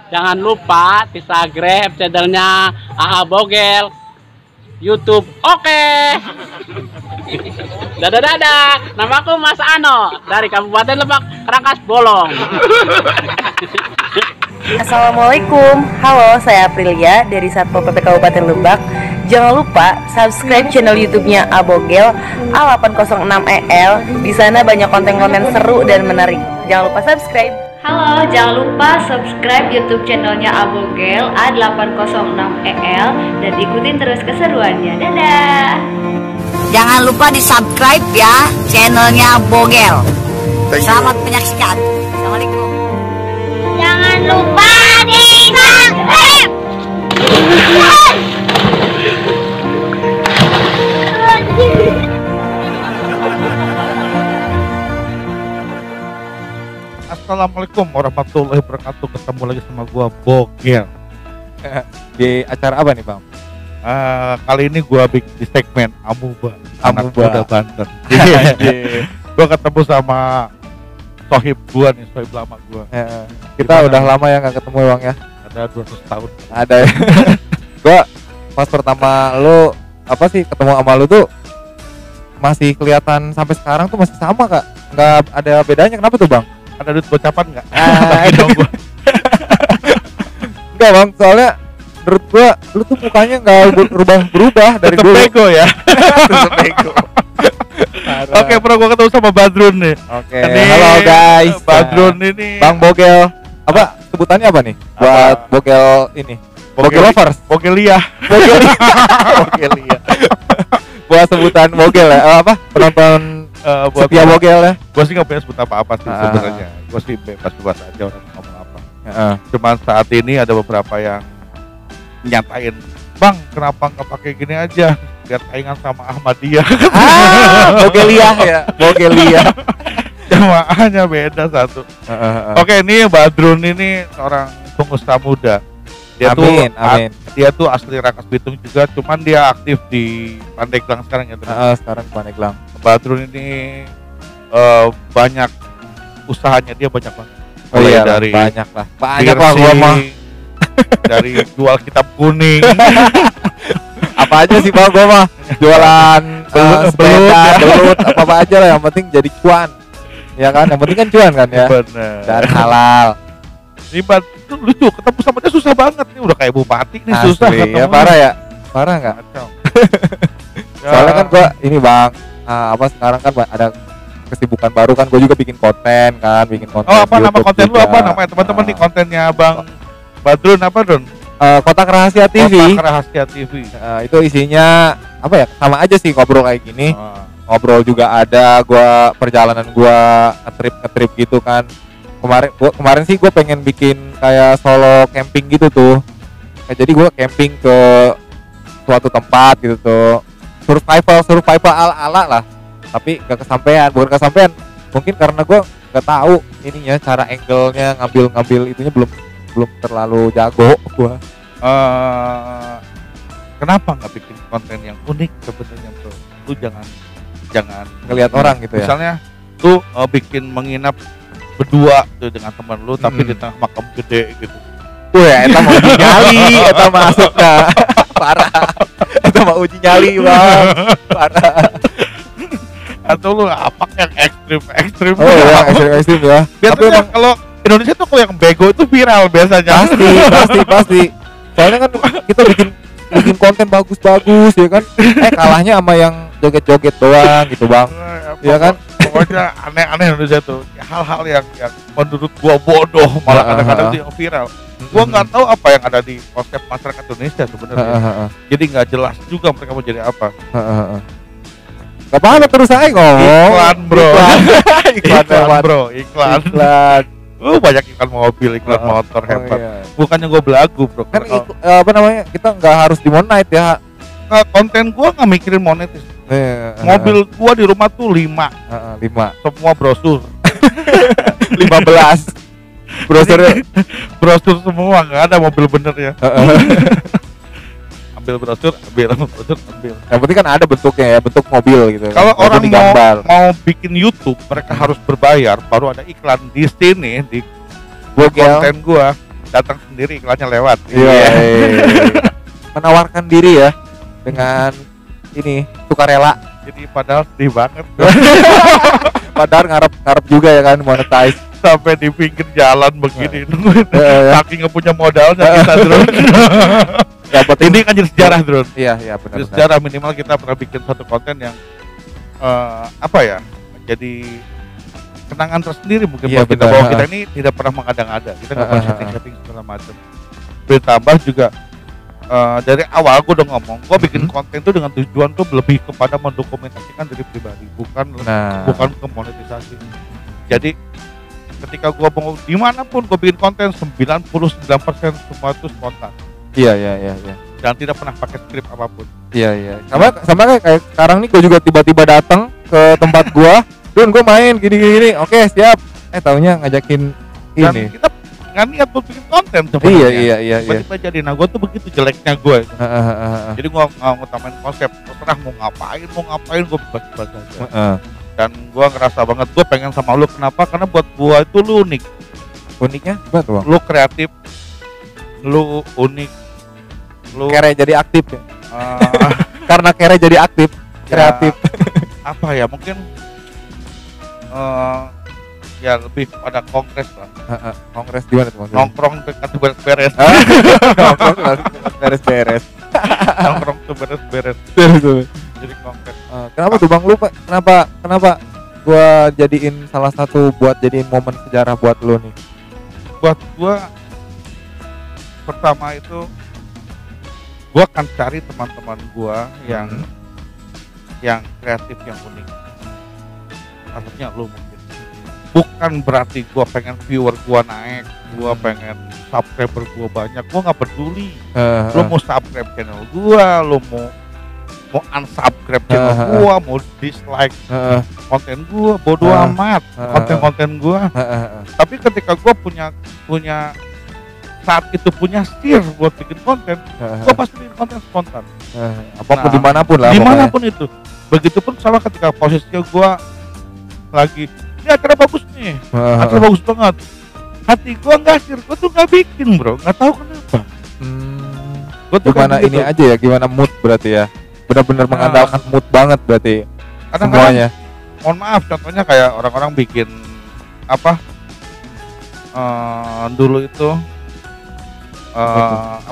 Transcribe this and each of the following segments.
Jangan lupa subscribe channelnya AA Bogel, YouTube. Oke. Dadah. Namaku Mas Ano dari Kabupaten Lebak, Rangkas Bolong. Assalamualaikum. Halo, saya Aprilia dari Satpol PP Kabupaten Lebak. Jangan lupa subscribe channel YouTube-nya Abogel A806EL. Di sana banyak konten-konten seru dan menarik. Jangan lupa subscribe. Halo, jangan lupa subscribe YouTube channelnya Abogel A806EL dan ikutin terus keseruannya. Dadah. Jangan lupa di subscribe ya channelnya Bogel. Selamat menyaksikan. Assalamualaikum. Jangan lupa di subscribe. Assalamualaikum warahmatullahi wabarakatuh. Ketemu lagi sama gua Bogel. Di acara apa nih Bang? Kali ini gua bikin di segmen Amuba, anak Amuba. muda Banten. Gua ketemu sama sohib gua nih, sohib lama gua. Kita Gimana udah nih? lama ya nggak ketemu Bang ya. Ada 200 tahun. Ada ya. Gua pas pertama lu ketemu sama lu tuh masih kelihatan sampai sekarang tuh masih sama Kak. Nggak ada bedanya, kenapa tuh Bang? Ada duit gocapan nggak? Bagi dong gua. Enggak Bang, soalnya menurut gua lu tuh mukanya nggak berubah dari Tetep dulu. bego ya. Tetep bego. Oke, bro, gua ketemu sama Badrun nih. Oke, Ini halo guys. Badrun ini Bang Bogel. Apa sebutannya apa nih? Buat Bogel ini. Bogel lovers. Bogelia. Bogelia. Buat sebutan Bogel ya. Apa? Penonton Buat setia Bogel ya. Gue sih nggak punya sebut apa-apa sih sebenarnya. Gue sih bebas aja orang ngomong apa. Cuman saat ini ada beberapa yang nyatain, Bang, kenapa nggak pakai gini aja biar saingan sama Ahmadiyah. Bogelia ya. Bogelia. Jamaahnya beda satu. Oke, ini Badrun ini seorang pengusaha muda. Amin. Dia tuh asli Rangkas Bitung juga, cuman dia aktif di Pandeglang sekarang ya. Sekarang Pandeglang. Badrun ini banyak usahanya, dia banyak banget. Oh iya, dari banyak lah piercing, gua mah. dari jual kitab kuning. Apa aja sih Bang gua mah? Jualan sepeda, belut, apa aja lah, yang penting jadi cuan. Ya kan, yang penting kan cuan kan ya. Bener. Dan halal. Ini itu lucu, ketemu sama dia susah banget nih, udah kayak bupati nih. Asli, susah ketemu. ya parah ya? Parah nggak? Kacau. Soalnya kan gua ini Bang, sekarang kan ada kesibukan baru kan, gue juga bikin konten kan, Oh, apa nama YouTube konten lu, juga. apa namanya teman-teman nih kontennya Bang Badrun apa Dun? Kotak Rahasia TV. Kotak Rahasia TV. Itu isinya apa ya, sama aja sih, ngobrol kayak gini. Ngobrol juga ada, gua perjalanan gua ngetrip gitu kan. Kemarin sih gue pengen bikin kayak solo camping gitu tuh. Jadi gue camping ke suatu tempat gitu tuh. Survival ala lah. Tapi gak kesampean, bukan kesampean. Mungkin karena gue gak tahu ininya, cara angle-nya ngambil itunya belum terlalu jago gue. Kenapa nggak bikin konten yang unik sebenarnya bro? Lu jangan ngelihat orang gitu ya. Misalnya tuh bikin menginap berdua tuh dengan teman lu, tapi di tengah makam gede gitu. Wah, eta mau uji nyali, eta masuknya parah. Eta mau uji nyali Bang, parah. Atau lu apa yang ekstrim? Oh ya, ekstrim ya. Biasanya kalau Indonesia tuh kalau yang bego itu viral biasanya. Pasti. Soalnya kan kita bikin konten bagus-bagus ya kan. Kalahnya sama yang joget-joget doang gitu Bang. Iya kan? Pokoknya aneh-aneh Indonesia tuh. Hal-hal yang menurut gua bodoh malah kadang-kadang itu yang viral. Gua nggak tahu apa yang ada di konsep masyarakat Indonesia sebenarnya. Jadi nggak jelas juga mereka mau jadi apa. Gak apa-apa, terus saya ngomong. Iklan bro. Iklan. Iklan. Banyak iklan mobil, iklan motor hebat. Iya. Bukannya gue belagu bro. Kan apa namanya, kita nggak harus dimonetize ya. Konten gue nggak mikirin monetis. Mobil gue di rumah tuh 5. Semua brosur. 15. Brosur semua, nggak ada mobil bener ya. Ambil brosur, ambil. Yang penting kan ada bentuknya ya, bentuk mobil gitu. Kalau orang mau bikin YouTube, mereka harus berbayar, baru ada iklan di sini di konten gua. Datang sendiri, iklannya lewat. Iya. Menawarkan diri ya dengan ini sukarela. Jadi padahal sedih banget. Padahal ngarep juga ya kan monetize. Sampai di pinggir jalan begini nungguin. Saking nggak punya modalnya kita terus. Ini kan jadi sejarah Drone. Iya benar. Sejarah minimal kita pernah bikin satu konten yang jadi kenangan tersendiri mungkin buat kita, bahwa kita ini tidak pernah mengada-ngada, kita nggak pernah setting segala macam. Ditambah juga dari awal gue udah ngomong, gue bikin konten itu dengan tujuan tuh lebih kepada mendokumentasikan diri pribadi, bukan ke monetisasi. Jadi ketika gue mau dimanapun gue bikin konten 99% semua itu spontan. Iya. Dan tidak pernah pakai skrip apapun. Iya. Sama kayak sekarang nih gue juga tiba-tiba datang ke tempat gue, Dun gue main gini. Oke siap. Taunya ngajakin dan ini. Kita nggak niat buat bikin konten sebenarnya. Iya. Tiba-tiba jadi. Nah gue tuh begitu jeleknya gue. Jadi gue ngutamain konsep. Terserah mau ngapain gue bebas aja. Dan gue ngerasa banget gue pengen sama lu. Kenapa? Karena buat gue itu lu unik. Uniknya gimana tuh Bang? Lu kreatif, lu unik, lu kere jadi aktif ya. Karena kere jadi aktif, kreatif. Apa ya, mungkin ya lebih pada kongres lah. Kongres gimana tuh maksudnya? Nongkrong dekat beres-beres. Beres-beres. Nongkrong tuh beres-beres. Jadi kongres. Kenapa tuh Bang, lu kenapa gua jadiin salah satu buat jadiin momen sejarah buat lu nih? Buat gua pertama itu gua akan cari teman-teman gua yang kreatif, yang unik. Artinya lu mungkin. Bukan berarti gua pengen viewer gua naik, gua pengen subscriber gua banyak, gua nggak peduli. Lu mau subscribe channel gua, lu mau unsubscribe channel gua, mau dislike konten gua, bodo amat konten gua. Tapi ketika gua punya saat itu punya steer buat bikin konten, gua pasti bikin konten spontan. Apapun dimanapun lah. Dimanapun itu. Begitupun sama ketika posisinya gua lagi, ini acara bagus nih, acara bagus banget. Hati gua nggak steer, gua tuh nggak bikin bro, nggak tahu kenapa. Gua tuh gimana ini aja ya, gimana mood berarti ya. Benar-benar mengandalkan mood banget berarti semuanya. Mohon maaf, contohnya kayak orang-orang bikin apa dulu itu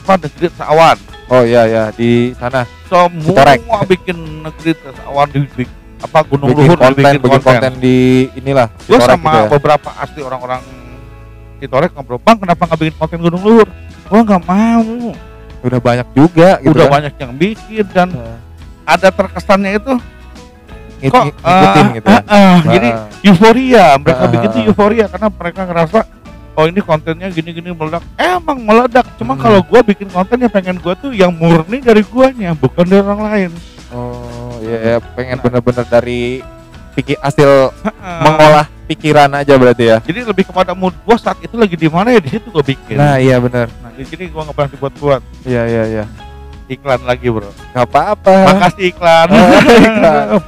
negeri Sawan. Oh iya di sana. Semua bikin negeri Sawan di Gunung bikin Luhur bikin konten di inilah. Gue sama beberapa asli orang-orang Citorek ngobrol, Bang kenapa nggak bikin konten Gunung Luhur? Gue nggak mau. Udah banyak juga gitu. Udah banyak yang bikin dan ada terkesannya itu ngikutin gitu ya. Jadi euforia, mereka bikin itu euforia karena mereka ngerasa oh ini kontennya gini-gini meledak. Emang meledak, cuma kalau gua bikin konten ya pengen gua tuh yang murni dari guanya, bukan dari orang lain. Oh iya, pengen bener-bener dari hasil mengolah pikiran aja berarti ya. Jadi lebih kepada mood gua saat itu lagi di mana ya, di situ gua bikin. Nah iya benar. Nah jadi gua nggak pernah dibuat-buat. Iya. Iklan lagi bro. Gak apa-apa. Makasih iklan.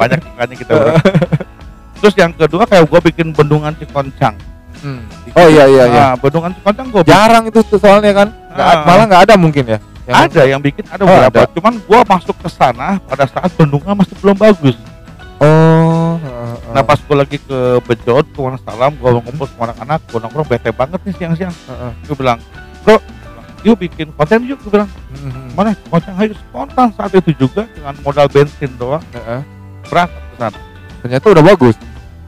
Banyak iklannya kita bro. Terus yang kedua kayak gua bikin bendungan Cikoncang. Oh iya. Nah, bendungan Cikoncang gua jarang itu soalnya kan. Malah nggak ada mungkin ya. Ada yang bikin, ada beberapa. Cuman gua masuk ke sana pada saat bendungan masih belum bagus. Nah pas gua lagi ke Bejot, ke Wonosalam, gua ngumpul sama anak-anak, gua nongkrong bete banget nih siang-siang. Gua bilang, bro, yuk bikin konten yuk, gue bilang. Mana konten ayo spontan saat itu juga dengan modal bensin doang. Berangkat ke sana. Ternyata udah bagus.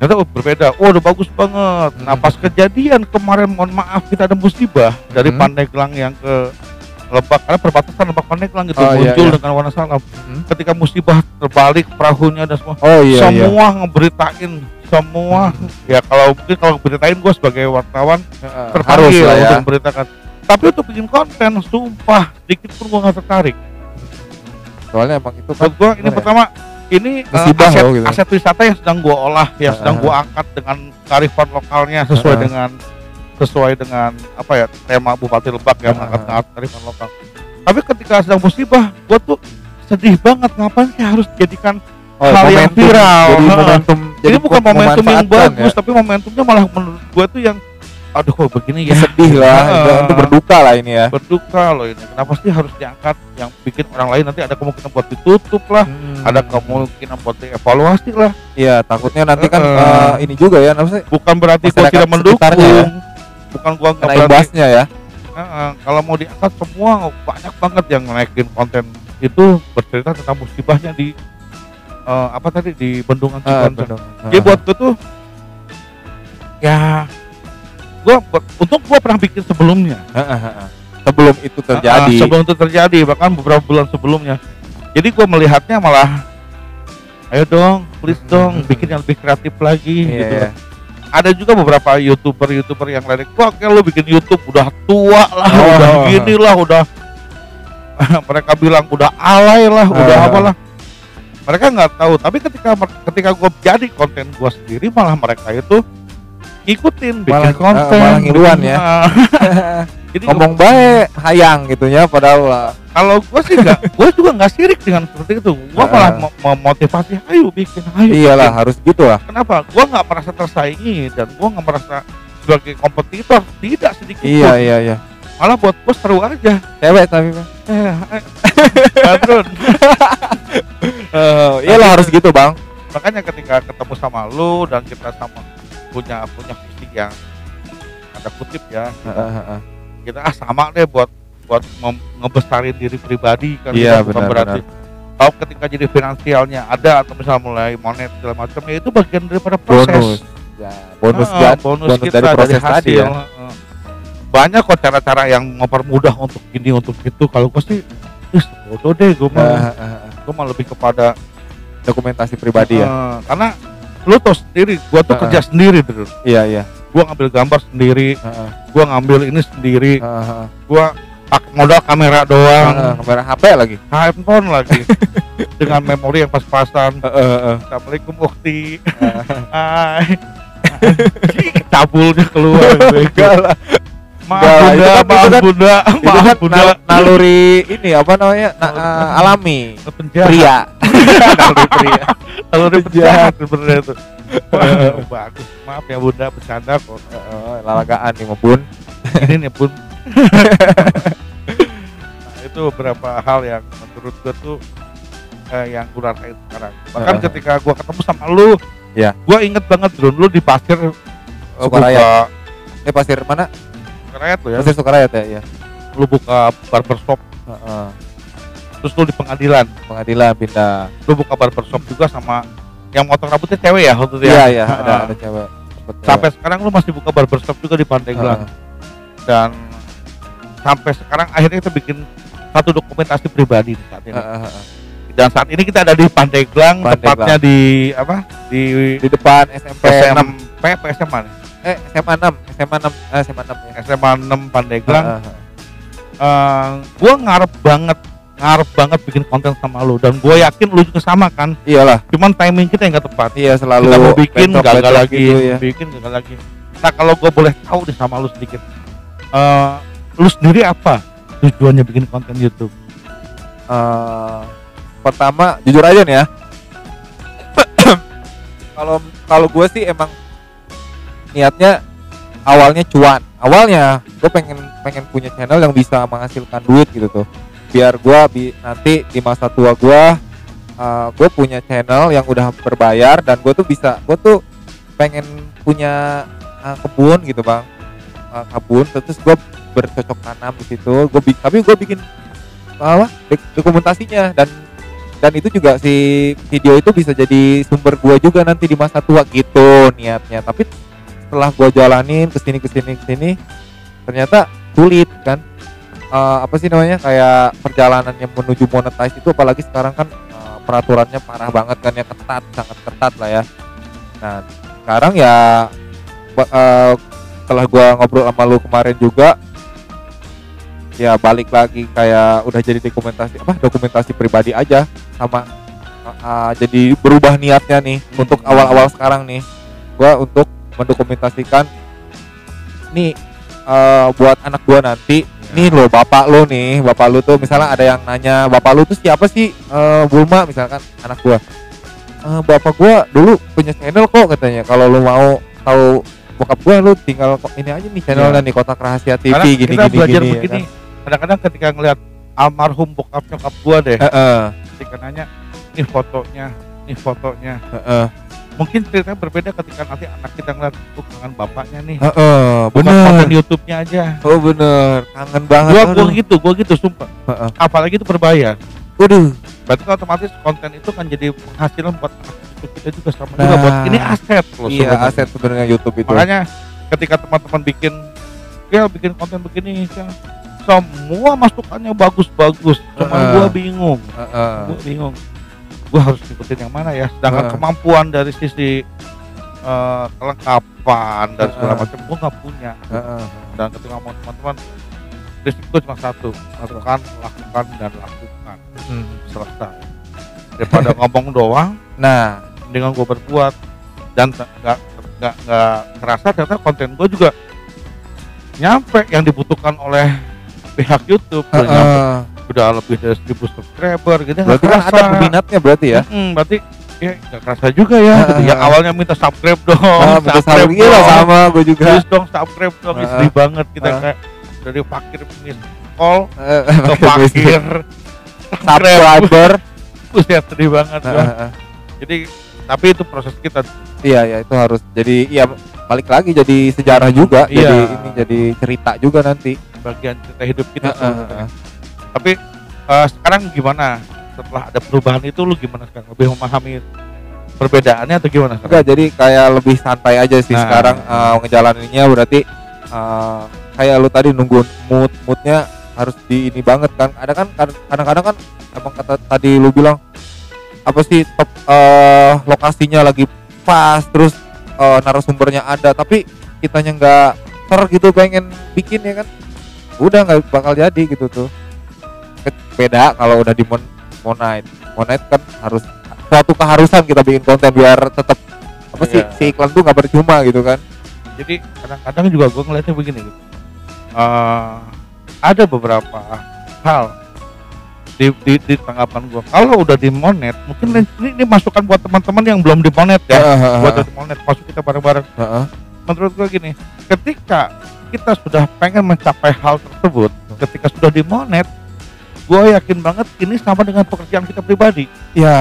Ternyata berbeda. Oh udah bagus banget. Nah pas kejadian kemarin, mohon maaf kita ada musibah dari Pandeglang yang ke Lebak, karena perbatasan Lebak Pandeglang gitu muncul dengan Wonosalam. Ketika musibah terbalik perahunya dan semua. Semua ngeberitain semua ya kalau mungkin kalau beritain gue sebagai wartawan harus terpanggil lah ya. untuk memberitakan. Tapi untuk bikin konten, sumpah sedikit pun gue nggak tertarik. Soalnya emang itu Menurut gue ini pertama ini musibah aset, loh, gitu. aset wisata yang sedang gue olah, yang sedang gue angkat dengan kearifan lokalnya sesuai dengan apa ya tema Bupati Lebak yang mengangkat kearifan lokal. Tapi ketika sedang musibah, gue tuh sedih banget, ngapain sih harus dijadikan hal yang viral. Jadi bukan momentum yang bagus, tapi momentumnya malah menurut gue tuh yang aduh kok begini ya, sedih lah, itu berduka lah ini ya. Berduka loh ini. Kenapa sih harus diangkat, yang bikin orang lain nanti ada kemungkinan buat ditutup lah, ada kemungkinan buat dievaluasi lah. Iya, takutnya nanti kan ini juga ya, namanya bukan berarti gua tidak mendukung, ya. Bukan gua nggak berarti imbasnya ya. Kalau mau diangkat semua banyak banget yang naikin konten itu bercerita tentang musibahnya di apa tadi di Bendungan Cikoneng. Jadi buat gua tuh ya untung gua pernah bikin sebelumnya. Sebelum itu terjadi. Sebelum itu terjadi, bahkan beberapa bulan sebelumnya. Jadi gua melihatnya malah, ayo dong, please dong, bikin yang lebih kreatif lagi, gitu. Yeah. Ada juga beberapa youtuber yang lain, wah kayak lu bikin YouTube udah tua lah, udah gini lah, udah mereka bilang udah alay lah, udah apalah. Mereka nggak tahu. Tapi ketika gua jadi konten gua sendiri, malah mereka itu ikutin bikin konten, malah ngiluan ya. Jadi ngomong baik hayang gitunya, padahal kalau gue sih gue juga nggak sirik dengan seperti itu. Gue malah memotivasi, ayo bikin, ayo. Iyalah, bikin. harus gitu lah. Kenapa? Gue nggak merasa tersaingi dan gue nggak merasa sebagai kompetitor, tidak sedikit pun. Iya. Malah buat gue seru aja. Cewek tapi bang. Badrun. Iyalah harus gitu bang. Makanya ketika ketemu sama lu dan kita sama punya visi yang ada kutip ya, kita sama deh buat ngebesarin diri pribadi kan. Iya, bukan berarti kalau ketika jadi finansialnya ada atau misalnya mulai monet segala macam, ya itu bagian daripada proses. Bonus kita dari proses hasil tadi ya. Banyak kok cara-cara yang mempermudah untuk ini untuk itu. Kalau gue sih bodoh deh, gue mah lebih kepada dokumentasi pribadi ya. Karena lu tau sendiri, gua tuh kerja sendiri terus. Iya. Gua ngambil gambar sendiri, gua ngambil ini sendiri, gua pakai modal kamera doang, kamera HP lagi, handphone lagi, dengan memori yang pas-pasan. Assalamualaikum Ukti, hai, cabulnya keluar, maaf bunda, naluri ini apa namanya, alami, pria. Naluri penjahat sebenarnya itu. Bagus, maaf ya bunda, bercanda kok. Lalagaan nih bun. Ini nih bun. Nah, itu beberapa hal yang menurut gue tuh yang gue rasain sekarang. Bahkan ketika gue ketemu sama lu, gue inget banget lu di pasir Sukaraya. Pasir mana? Sukarayat lo ya. Pasir Sukarayat ya. Lu buka barbershop. Terus lu di pengadilan pindah. Lu buka barbershop juga sama yang motong rambutnya cewek ya waktu itu ya. Iya, ada cewek. Sampai sekarang lu masih buka barbershop juga di Pandeglang. Dan sampai sekarang akhirnya kita bikin satu dokumentasi pribadi saat ini. Dan saat ini kita ada di Pandeglang, tepatnya di apa? Di depan SMP 6 SMA nih. SMA 6 Pandeglang. Gua ngarep banget bikin konten sama lu, dan gue yakin lu juga sama kan. Iyalah, cuman timing kita yang gak tepat. Iya, selalu kita mau bikin gagal lagi gitu, ya. Bikin gagal lagi. Nah, kalau gue boleh tahu nih sama lu sedikit, lu sendiri apa tujuannya bikin konten YouTube? Pertama, jujur aja nih ya, kalau gue sih emang niatnya awalnya cuan. Awalnya gue pengen punya channel yang bisa menghasilkan duit gitu tuh, biar gue nanti di masa tua gue punya channel yang udah berbayar, dan gue tuh pengen punya kebun gitu bang, kebun, terus gue bercocok tanam di situ. Tapi gue bikin dokumentasinya, dan itu juga si video itu bisa jadi sumber gue juga nanti di masa tua gitu niatnya. Tapi setelah gue jalanin kesini ternyata sulit kan. Apa sih namanya, kayak perjalanannya menuju monetize itu, apalagi sekarang kan peraturannya parah banget kan ya, sangat ketat lah ya. Nah, sekarang ya setelah gua ngobrol sama lu kemarin juga, ya balik lagi kayak udah jadi dokumentasi pribadi aja sama jadi berubah niatnya nih untuk awal-awal sekarang nih gua untuk mendokumentasikan nih buat anak gua nanti. Nih lo bapak lu tuh misalnya ada yang nanya bapak lu tuh siapa sih, Bulma misalkan anak gua, bapak gua dulu punya channel kok katanya, kalau lu mau tahu bokap gua lu tinggal ini aja nih channelnya nih Kotak Rahasia TV. Karena gini kita belajar gini begini ya kan? Kadang-kadang ketika ngeliat almarhum bokap nyokap gua deh, ketika nanya nih fotonya mungkin ceritanya berbeda ketika nanti anak kita ngeliat kangen bapaknya nih. Bukan konten YouTube-nya aja. Oh bener, kangen banget. Gua gitu sumpah. Apalagi itu berbayar. Waduh. Berarti kan otomatis konten itu kan jadi penghasilan buat YouTube kita juga sama juga buat ini aset loh. Iya, aset sebenarnya YouTube itu. Makanya ketika teman-teman bikin konten begini semua masukannya bagus-bagus. Cuma gua bingung. Gue harus ngikutin yang mana ya, sedangkan kemampuan dari sisi kelengkapan dan segala macam gue nggak punya. Dan ketika ngomong teman-teman, prinsip gue cuma satu, lakukan dan lakukan. Selesai. Daripada ngomong doang, dengan gue berbuat dan nggak terasa ternyata konten gue juga nyampe yang dibutuhkan oleh pihak YouTube. Udah lebih dari 1.000 subscriber gitu. Berarti kan ada peminatnya berarti ya? Berarti ya gak kerasa juga ya gitu. Yang awalnya minta subscribe dong, subscribe dong, sama gue juga. Terus dong subscribe dong, sedih banget kita kayak dari fakir miskol ke fakir subscriber. Buset, sedih banget ya. Jadi tapi itu proses kita. Iya itu harus jadi ya balik lagi jadi sejarah juga. Jadi cerita juga nanti bagian cerita hidup kita. Tapi sekarang gimana setelah ada perubahan itu, lu gimana sekarang? Lebih memahami perbedaannya atau gimana sekarang? Enggak, jadi kayak lebih santai aja sih sekarang ngejalaninnya. Berarti kayak lu tadi nunggu moodnya harus di ini banget kan. Ada kan kadang-kadang kan emang kata tadi lu bilang apa sih lokasinya lagi pas, terus narasumbernya ada, tapi kitanya nggak gitu pengen bikin ya kan, udah nggak bakal jadi gitu tuh. Beda kalau udah di monetize kan harus suatu keharusan kita bikin konten biar tetap si iklan tuh nggak percuma gitu kan. Jadi kadang-kadang juga gue ngeliatnya begini gitu, ada beberapa hal di tanggapan gue kalau udah di monet, mungkin ini masukan buat teman-teman yang belum di monet ya, buat di monet masuk kita bareng-bareng. Menurut gue gini, ketika kita sudah pengen mencapai hal tersebut, ketika sudah di monet, gue yakin banget ini sama dengan pekerjaan kita pribadi. Ya,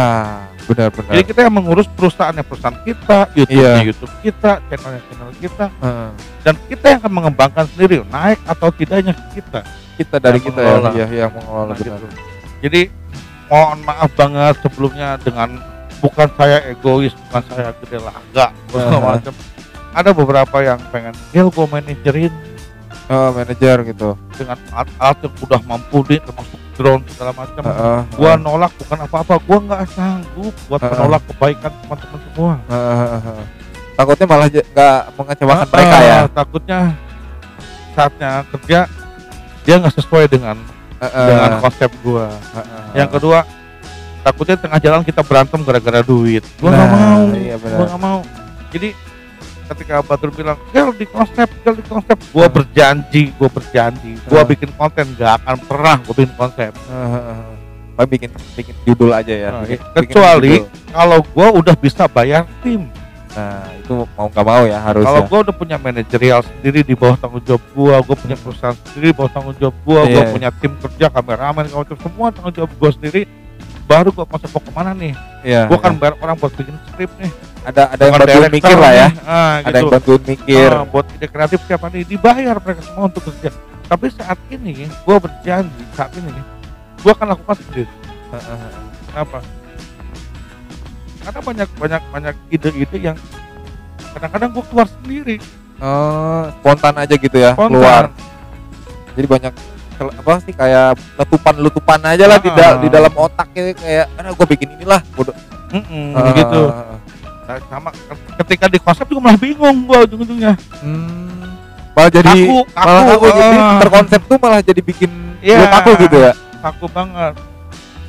benar-benar. Jadi kita yang mengurus perusahaan kita, YouTube kita, channel kita, dan kita yang akan mengembangkan sendiri, naik atau tidaknya kita dari kita yang mengelola gitu. Jadi mohon maaf banget sebelumnya dengan bukan saya egois, bukan saya gede lah, enggak, macam. Ada beberapa yang pengen gue manajerin. Manajer gitu dengan alat yang udah mampu nih, termasuk drone segala macam. Gua nolak bukan apa-apa, gua nggak sanggup buat menolak kebaikan teman-teman semua. Takutnya malah nggak mengecewakan mereka ya. Takutnya saatnya kerja dia nggak sesuai dengan konsep gua. Yang kedua, takutnya tengah jalan kita berantem gara-gara duit. Gua nggak mau. Gua nggak mau. Jadi ketika Batur bilang gel di konsep, gua berjanji gua bikin konten, gak akan pernah gua bikin konsep. Bikin judul aja ya. Kecuali kalau gua udah bisa bayar tim. Nah itu mau nggak mau ya harus. Kalau gua udah punya manajerial sendiri di bawah tanggung jawab gua punya perusahaan sendiri di bawah tanggung jawab gua punya tim kerja, kameramen, semua tanggung jawab gua sendiri, baru gua masuk mau kemana nih. Gua kan bayar orang buat bikin skrip nih. Ada yang bantuin mikir lah ya. Ada yang bantuin mikir. Buat ide kreatif tiap hari dibayar mereka semua untuk kerja. Tapi saat ini gua berjanji gua akan lakukan sendiri. Kenapa? Karena banyak ide-ide yang kadang-kadang gua keluar sendiri. Spontan aja gitu ya, keluar. Jadi banyak kayak letupan aja lah di dalam otak kayak gua bikin inilah bodoh. Gitu. Nah, sama ketika di konsep juga malah bingung gua ujung-ujungnya. Malah jadi kaku, jadi terkonsep tuh malah jadi bikin lu kaku gitu ya. Kaku banget.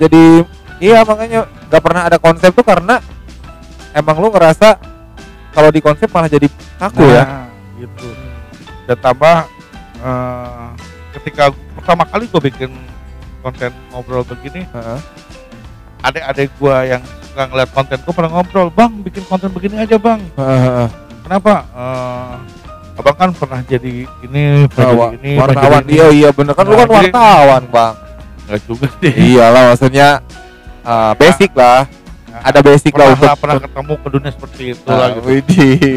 Jadi iya makanya nggak pernah ada konsep tuh karena emang lu ngerasa kalau di konsep malah jadi kaku ya. Gitu. Dan tambah ketika pertama kali gue bikin konten ngobrol begini, adik-adik gue yang suka ngeliat konten gue pernah ngobrol, bang bikin konten begini aja bang. Kenapa? Abang kan pernah jadi ini, pernah jadi ini, wartawan. Iya bener kan, lu kan wartawan bang. Nggak juga sih. Iyalah maksudnya basic lah. Ada basic lah untuk pernah ketemu ke dunia seperti itu lah gitu.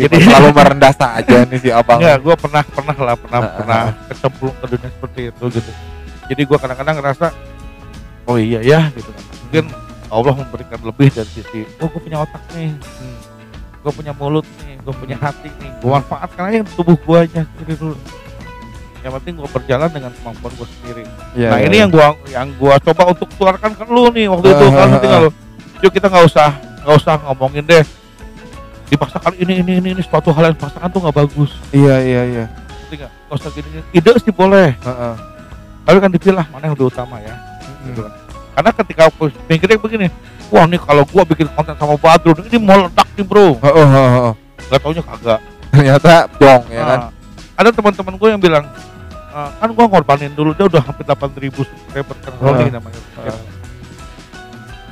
Jadi selalu merendah saja nih si abang. Enggak, gue pernah kecemplung ke dunia seperti itu gitu. Jadi gue kadang-kadang ngerasa oh iya ya gitu kan. Mungkin Allah memberikan lebih dari sisi gue punya otak nih, gue punya mulut nih, gue punya hati nih, gue manfaatkan aja tubuh gue aja gitu dulu. Yang penting gue berjalan dengan kemampuan gue sendiri. Nah ini yang gue coba untuk keluarkan ke lu nih waktu itu kan, nanti kalau yuk kita nggak usah ngomongin deh dipaksakan ini suatu hal yang dipaksakan tuh nggak bagus. Iya. Nggak usah gini. Ide sih boleh. Tapi kan dipilah mana yang lebih utama ya. Gitu kan. Karena ketika aku mikirnya begini, wah nih kalau gua bikin konten sama Badrun ini mau ledak nih bro. Nggak taunya kagak. Ternyata dong ya kan. Ada teman-teman gue yang bilang, kan gua ngorbanin dulu dia udah hampir 8.000 subscriber kan Roni namanya.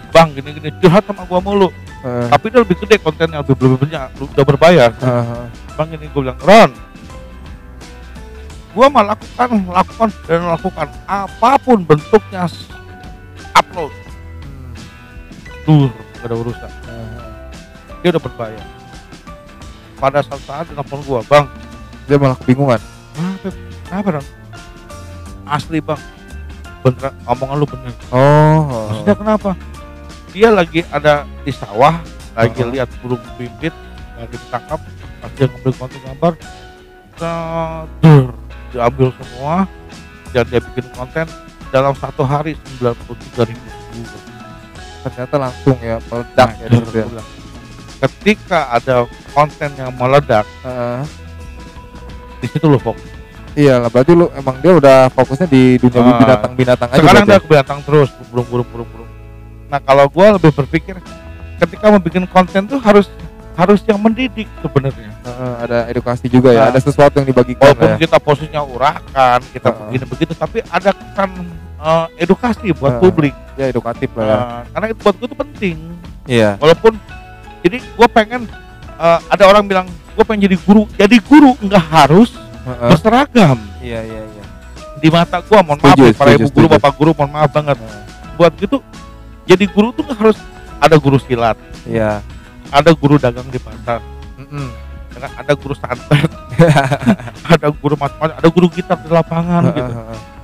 Bang gini curhat sama gua mulu, tapi dia lebih gede kontennya, lebih banyak, udah berbayar. Bang ini gua bilang, Ron, gua melakukan apapun bentuknya upload, gak ada urusan. Dia udah berbayar. Pada saat telepon gua, bang, dia malah kebingungan. Kenapa Ron? Asli bang, beneran omongan lu bener. Maksudnya kenapa? Dia lagi ada di sawah, lagi lihat burung pipit, lagi ditangkap, pas dia ngambil konten gambar, diambil semua, dan dia bikin konten dalam 1 hari 93.000 views. Ternyata langsung ya meledak ya. Ketika ada konten yang meledak, di situ lo fokus. Iya lah, berarti lu emang dia udah fokusnya di dunia binatang-binatang aja. Sekarang dia ke binatang terus, burung. Nah kalau gue lebih berpikir ketika membuat konten tuh harus yang mendidik sebenarnya. Ada edukasi juga ya, ada sesuatu yang dibagikan. Walaupun kita posisinya urakan, kita begini begitu, tapi ada kesan edukasi buat publik. Ya edukatif lah ya. Karena itu buat gue tuh penting. Iya. Walaupun jadi gue pengen ada orang bilang gue pengen jadi guru. Jadi guru nggak harus berseragam. Iya. Di mata gue, mohon maaf para ibu guru, bapak guru, mohon maaf banget. Buat gitu. Jadi guru tuh harus ada guru silat, ada guru dagang di pasar, ada guru santet, ada guru macam-macam, ada guru gitar di lapangan gitu.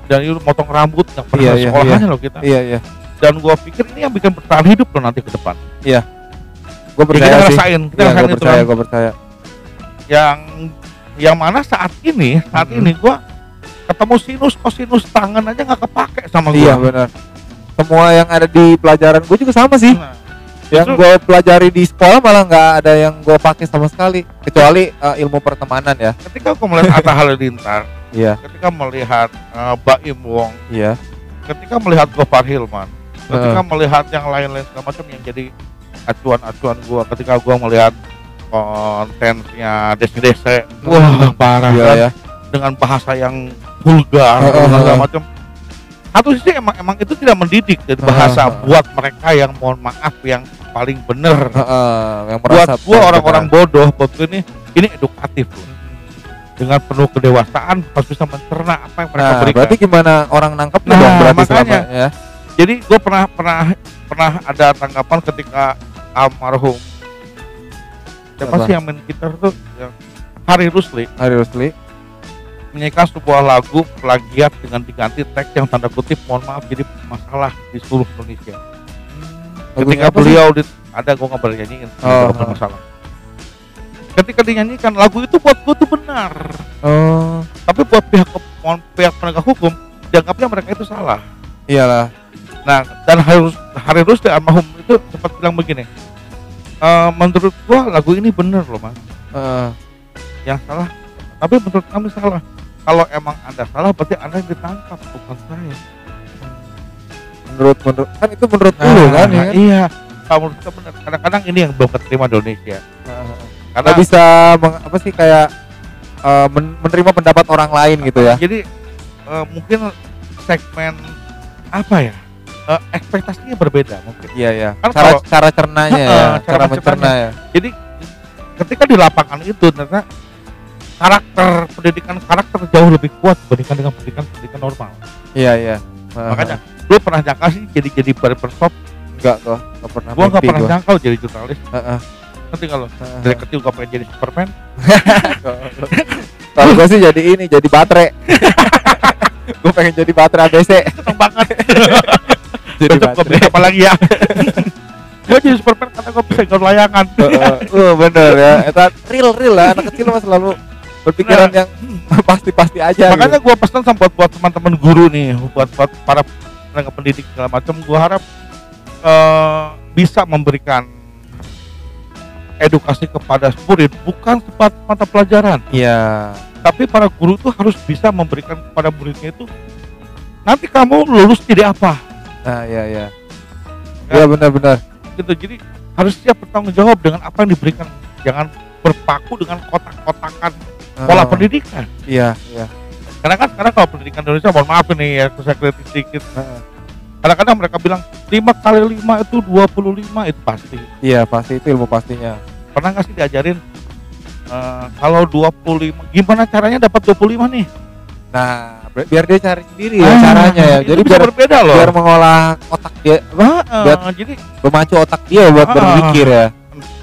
Dan itu motong rambut nggak pernah sekolahannya loh kita. Iya. Dan gua pikir ini yang bikin bertahan hidup loh nanti ke depan. Iya. Gua percaya sih. Kita ngerasain itu. Gua percaya. Yang mana saat ini gua ketemu sinus kosinus tangan aja nggak kepake sama gua. Iya benar. Semua yang ada di pelajaran gue juga sama sih. Yang gue pelajari di sekolah malah nggak ada yang gue pakai sama sekali, kecuali ilmu pertemanan ya. Ketika aku melihat Atta Halilintar, ketika melihat Baim Wong, ketika melihat Gofar Hilman, ketika melihat yang lain-lain segala macam yang jadi acuan-acuan gue, ketika gue melihat kontennya Desi, wah parah kan, dengan bahasa yang vulgar segala macam. Satu sisi emang itu tidak mendidik dari bahasa buat mereka yang mohon maaf yang paling bener. Yang buat gua orang-orang bodoh, buat gua ini edukatif loh. Dengan penuh kedewasaan harus bisa mencerna apa yang mereka berikan. Berarti gimana orang nangkepnya dong berarti makanya, ya. Jadi gua pernah ada tanggapan ketika almarhum siapa sih yang main gitar tuh yang Hari Rusli menyanyikan sebuah lagu plagiat dengan diganti teks yang tanda kutip mohon maaf jadi masalah di seluruh Indonesia. Ketika beliau ada gue nggak boleh nyanyiin, masalah. Ketika dinyanyikan lagu itu buat gue tuh benar. Tapi buat pihak penegak hukum dianggapnya mereka itu salah. Iyalah. Nah dan Hari Rusli almarhum itu sempat bilang begini, menurut gua lagu ini bener loh Mas. Yang salah, tapi menurut kami salah. Kalau emang Anda salah berarti Anda yang ditangkap, bukan saya. Menurut kan itu menurut dulu kan ya. Iya. Kalau menurut kita benar. Kadang-kadang ini yang belum keterima di Indonesia. Karena bisa apa sih kayak menerima pendapat orang lain gitu ya. Jadi mungkin segmen apa ya? Ekspektasinya berbeda mungkin. Iya. Kan cara cernanya ya, cara mencerna ya. Jadi ketika di lapangan itu ternyata karakter jauh lebih kuat dibandingkan dengan pendidikan normal. Iya. Makanya lu pernah nyangka sih jadi barbershop? Enggak pernah. Gua enggak pernah nyangka jadi jurnalis. Nanti kalau dari kecil gua pengen jadi Superman. Kalau gua sih jadi baterai. Gua pengen jadi baterai ABC. Seneng banget. Jadi baterai apa lagi ya? Gua jadi Superman karena gua bisa ikut layangan. Bener ya. Itu real lah, anak kecil mah selalu berpikiran yang pasti aja. Makanya gua pesan sama buat teman-teman guru nih, buat para tenaga pendidik segala macam, gua harap bisa memberikan edukasi kepada murid bukan mata pelajaran. Iya. Tapi para guru tuh harus bisa memberikan kepada muridnya itu nanti kamu lulus jadi apa. Nah, iya. Iya benar. Gitu. Jadi harus siap bertanggung jawab dengan apa yang diberikan. Jangan berpaku dengan kotak-kotakan pola pendidikan. Iya. Karena kan sekarang kalau pendidikan Indonesia, mohon maaf nih ya, saya kritik sedikit. Kadang-kadang mereka bilang 5 kali 5 itu 25, itu pasti. Iya pasti, itu ilmu pastinya. Pernah nggak sih diajarin kalau 25 gimana caranya dapat 25 nih? Nah, biar dia cari sendiri ya caranya ya. Jadi biar berbeda loh. Biar mengolah otak dia. Jadi memacu otak dia buat berpikir ya.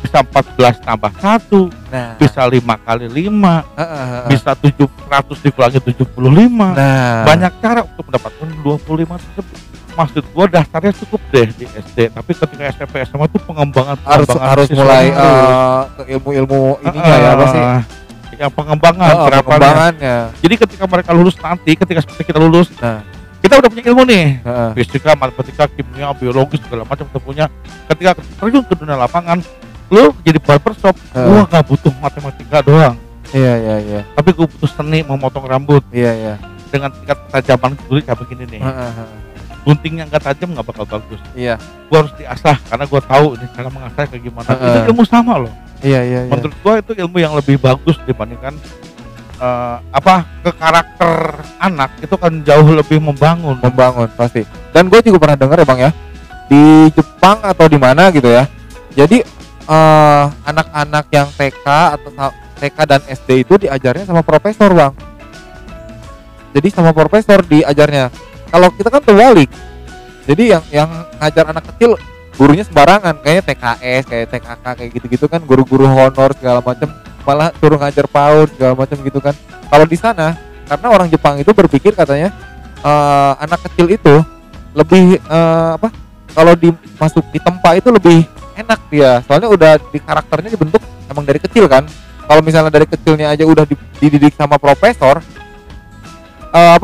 Bisa 14 tambah 1. Nah, bisa 5 kali 5. Bisa 700 dikurangi 75. Nah, banyak cara untuk mendapatkan 25 tersebut. Maksud gua dasarnya cukup deh di SD, tapi ketika SMP SMA itu pengembangan harus mulai ke ilmu-ilmu ininya ya apa sih? Yang pengembangannya. Jadi ketika mereka lulus nanti, ketika seperti kita lulus, kita udah punya ilmu nih, fisika, matematika, kimia, biologi segala macam kita punya. Ketika terjun ke dunia lapangan, lu jadi barbershop, gua nggak butuh matematika doang. Iya. Tapi gua butuh seni memotong rambut. Iya. Dengan tingkat ketajaman kulit kayak begini nih. Guntingnya nggak tajam nggak bakal bagus. Iya. Gua harus diasah karena gua tahu ini cara mengasah kayak gimana. Itu ilmu sama loh. Iya. Menurut gua itu ilmu yang lebih bagus dibandingkan ke karakter anak itu kan jauh lebih membangun pasti. Dan gue juga pernah dengar ya Bang ya, di Jepang atau di mana gitu ya. Jadi anak-anak yang TK dan SD itu diajarnya sama profesor Bang. Jadi sama profesor diajarnya. Kalau kita kan terbalik. Jadi yang ngajar anak kecil gurunya sembarangan, kayaknya TKS, kayak TKK kayak gitu-gitu kan, guru-guru honor segala macam, malah suruh ngajar PAUD segala macam gitu kan. Kalau di sana karena orang Jepang itu berpikir katanya anak kecil itu lebih kalau masuk di tempat itu lebih enak dia. Soalnya udah di karakternya dibentuk emang dari kecil kan. Kalau misalnya dari kecilnya aja udah dididik sama profesor,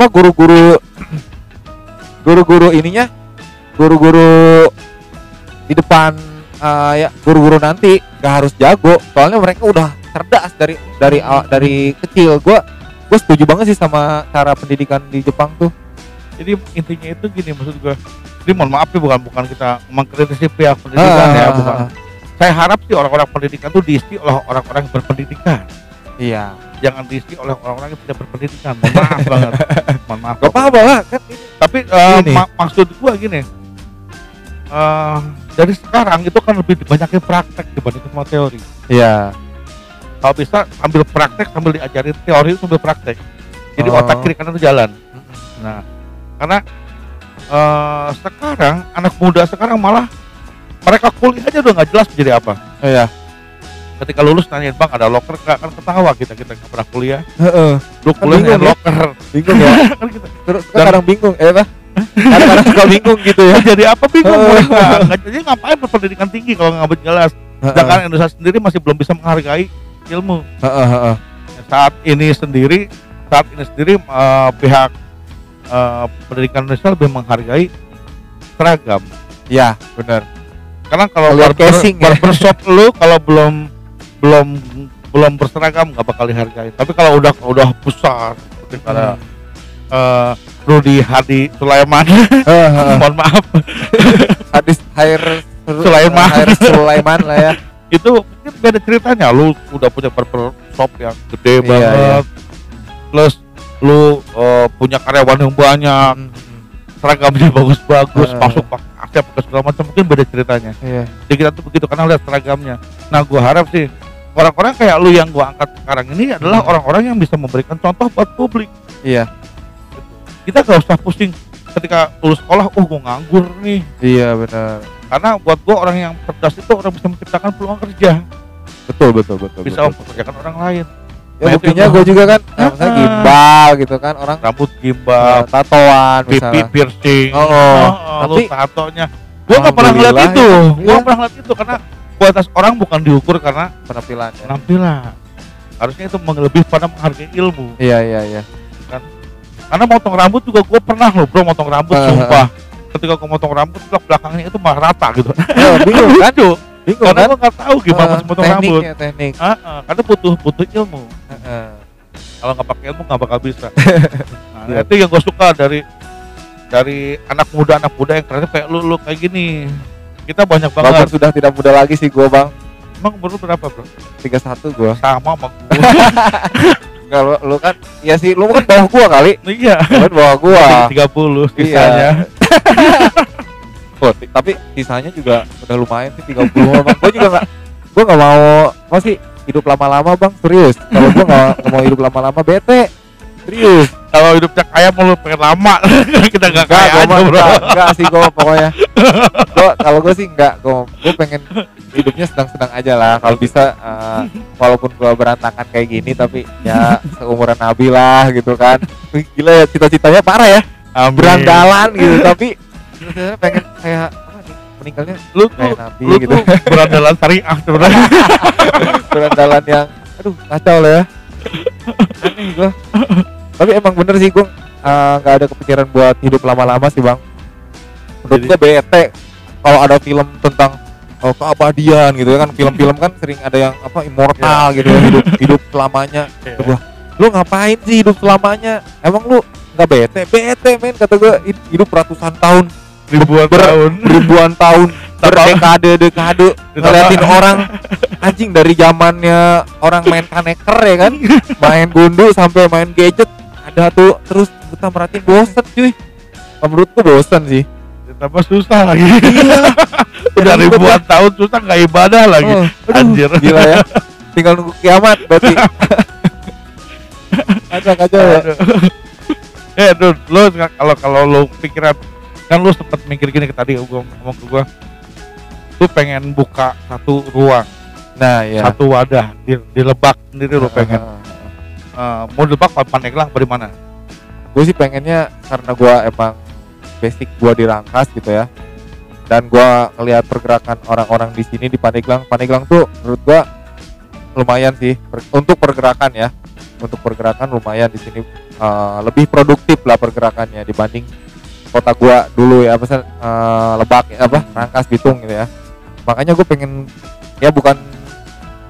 guru-guru di depan guru-guru nanti gak harus jago, soalnya mereka udah cerdas dari kecil. Gue setuju banget sih sama cara pendidikan di Jepang tuh. Jadi intinya itu gini, maksud gue, ini mohon maaf ya, bukan kita mengkritisi pihak pendidikan ya, bukan. Saya harap sih orang-orang pendidikan tuh diisi oleh orang-orang yang berpendidikan. Iya. Jangan diisi oleh orang-orang yang tidak berpendidikan. Mohon maaf banget. Mohon maaf. Gak apa-apa lah kan. Tapi maksud gua gini. Dari sekarang itu kan lebih dibanyakin praktek dibanding sama teori. Iya. Kalau bisa ambil praktek sambil diajarin teori itu sambil praktek. Jadi otak kiri kanan itu jalan. Nah, karena sekarang anak muda sekarang malah mereka kuliah aja udah nggak jelas jadi apa. Iya. Ketika lulus nanyain Bang ada locker nggak, kan ketawa kita nggak pernah kuliah. Lu Kan kuliah bingung, locker. Bingung ya. Kan gitu. Terus kadang bingung, kadang-kadang suka bingung gitu ya. Jadi apa bingung mereka? Nggak jadi ngapain berpendidikan tinggi kalau nggak jelas. Sedangkan Indonesia sendiri masih belum bisa menghargai ilmu. Saat ini sendiri pihak pendidikan Indonesia lebih menghargai seragam. Iya, benar. Sekarang kalau Lihat casing ya. barbershop lu kalau belum berseragam nggak bakal dihargai. Tapi kalau udah besar seperti pada Rudy Hadi Sulaiman, mohon maaf, Hadis Sulaiman. Sulaiman lah ya. Itu mungkin beda ceritanya. Lu udah punya barbershop yang gede banget, plus lu punya karyawan yang banyak, seragamnya bagus-bagus, masuk pakai AC pakai segala macam, mungkin beda ceritanya. Jadi kita tuh begitu karena lihat seragamnya. Nah, gua harap sih orang-orang kayak lu yang gua angkat sekarang ini adalah orang-orang yang bisa memberikan contoh buat publik. Iya. Kita gak usah pusing ketika lulus sekolah, gua nganggur nih. Iya benar. Karena buat gua orang yang cerdas itu orang bisa menciptakan peluang kerja. Betul. Bisa mempekerjakan orang lain. Ya buktinya gue juga kan, misalnya gimbal gitu kan, orang rambut gimbal, tatoan, pipi piercing, tapi tatonya. Gua nggak pernah ngeliat itu, karena kualitas orang bukan diukur karena penampilan. Harusnya itu lebih pada menghargai ilmu. Iya. Kan? Karena motong rambut juga gue pernah loh bro, motong rambut sumpah. Ketika gue motong rambut, belakangnya itu malah rata gitu. Bingung kan? Karena gue nggak tahu gimana motong rambut. Teknik. Karena butuh ilmu. Kalau nggak pakai ilmu nggak bakal bisa. Nah, itu yang gue suka dari anak muda yang ternyata kayak lu kayak gini. Kita banyak banget. Bang sudah tidak muda lagi sih gue bang. Emang umur lu berapa bro? 31 gue. Sama gue. Kalau lu kan, ya sih lu kan bawah gua kali. Iya. Lu kan bawah gua. 30 sisanya. Tapi sisanya juga udah lumayan sih 30 bang. Gua nggak mau masih hidup lama-lama bang, serius. Kalau gua nggak mau hidup lama-lama, bete. Serius. Kalau hidupnya kaya mau lu pengen lama. Kita nggak kaya aja bro. Enggak sih gua pokoknya. Kalau gua sih enggak. Gua pengen hidupnya sedang-sedang aja lah. Kalau bisa walaupun gua berantakan kayak gini tapi ya seumuran Nabi lah gitu kan. Gila ya, cita-citanya parah ya. Berandalan gitu tapi sebenarnya pengen kayak apa nih, meninggalnya lu kayak Nabi lu gitu. Berandalan syariah sebenarnya. Berandalan yang aduh kacau lah ya. Aneh gua. Tapi emang bener sih gue nggak ada kepikiran buat hidup lama-lama sih bang. Menurut gue bete kalau ada film tentang keabadian gitu kan, film-film kan sering ada yang apa immortal gitu ya, hidup selamanya. Gua, lu ngapain sih hidup selamanya? Emang lu nggak bete men, kata gue hidup ratusan tahun, ribuan tahun berdekade ngeliatin orang anjing dari zamannya orang main kaneker ya kan, main gundu sampai main gadget ada tuh terus kita merhatiin bosen cuy. Menurut gue bosen sih. Tambah susah lagi. Udah ribuan tahun susah nggak ibadah lagi. Anjir. Gila ya. Tinggal nunggu kiamat berarti. Kacau ya. Dude, kalau lu pikiran kan lu sempet mikir gini tadi gua ngomong ke gua. Lu pengen buka satu ruang. Nah, ya. Satu wadah di Lebak sendiri lu pengen. Mau di Lebak Pandeglang apa di mana? Gue sih pengennya karena gue emang basic gue di Rangkas gitu ya, dan gue ngelihat pergerakan orang-orang di sini di Pandeglang tuh menurut gue lumayan sih untuk pergerakan ya, lumayan di sini lebih produktif lah pergerakannya dibanding kota gue dulu ya, misal Lebak ya, Rangkas Bitung gitu ya. Makanya gue pengen ya bukan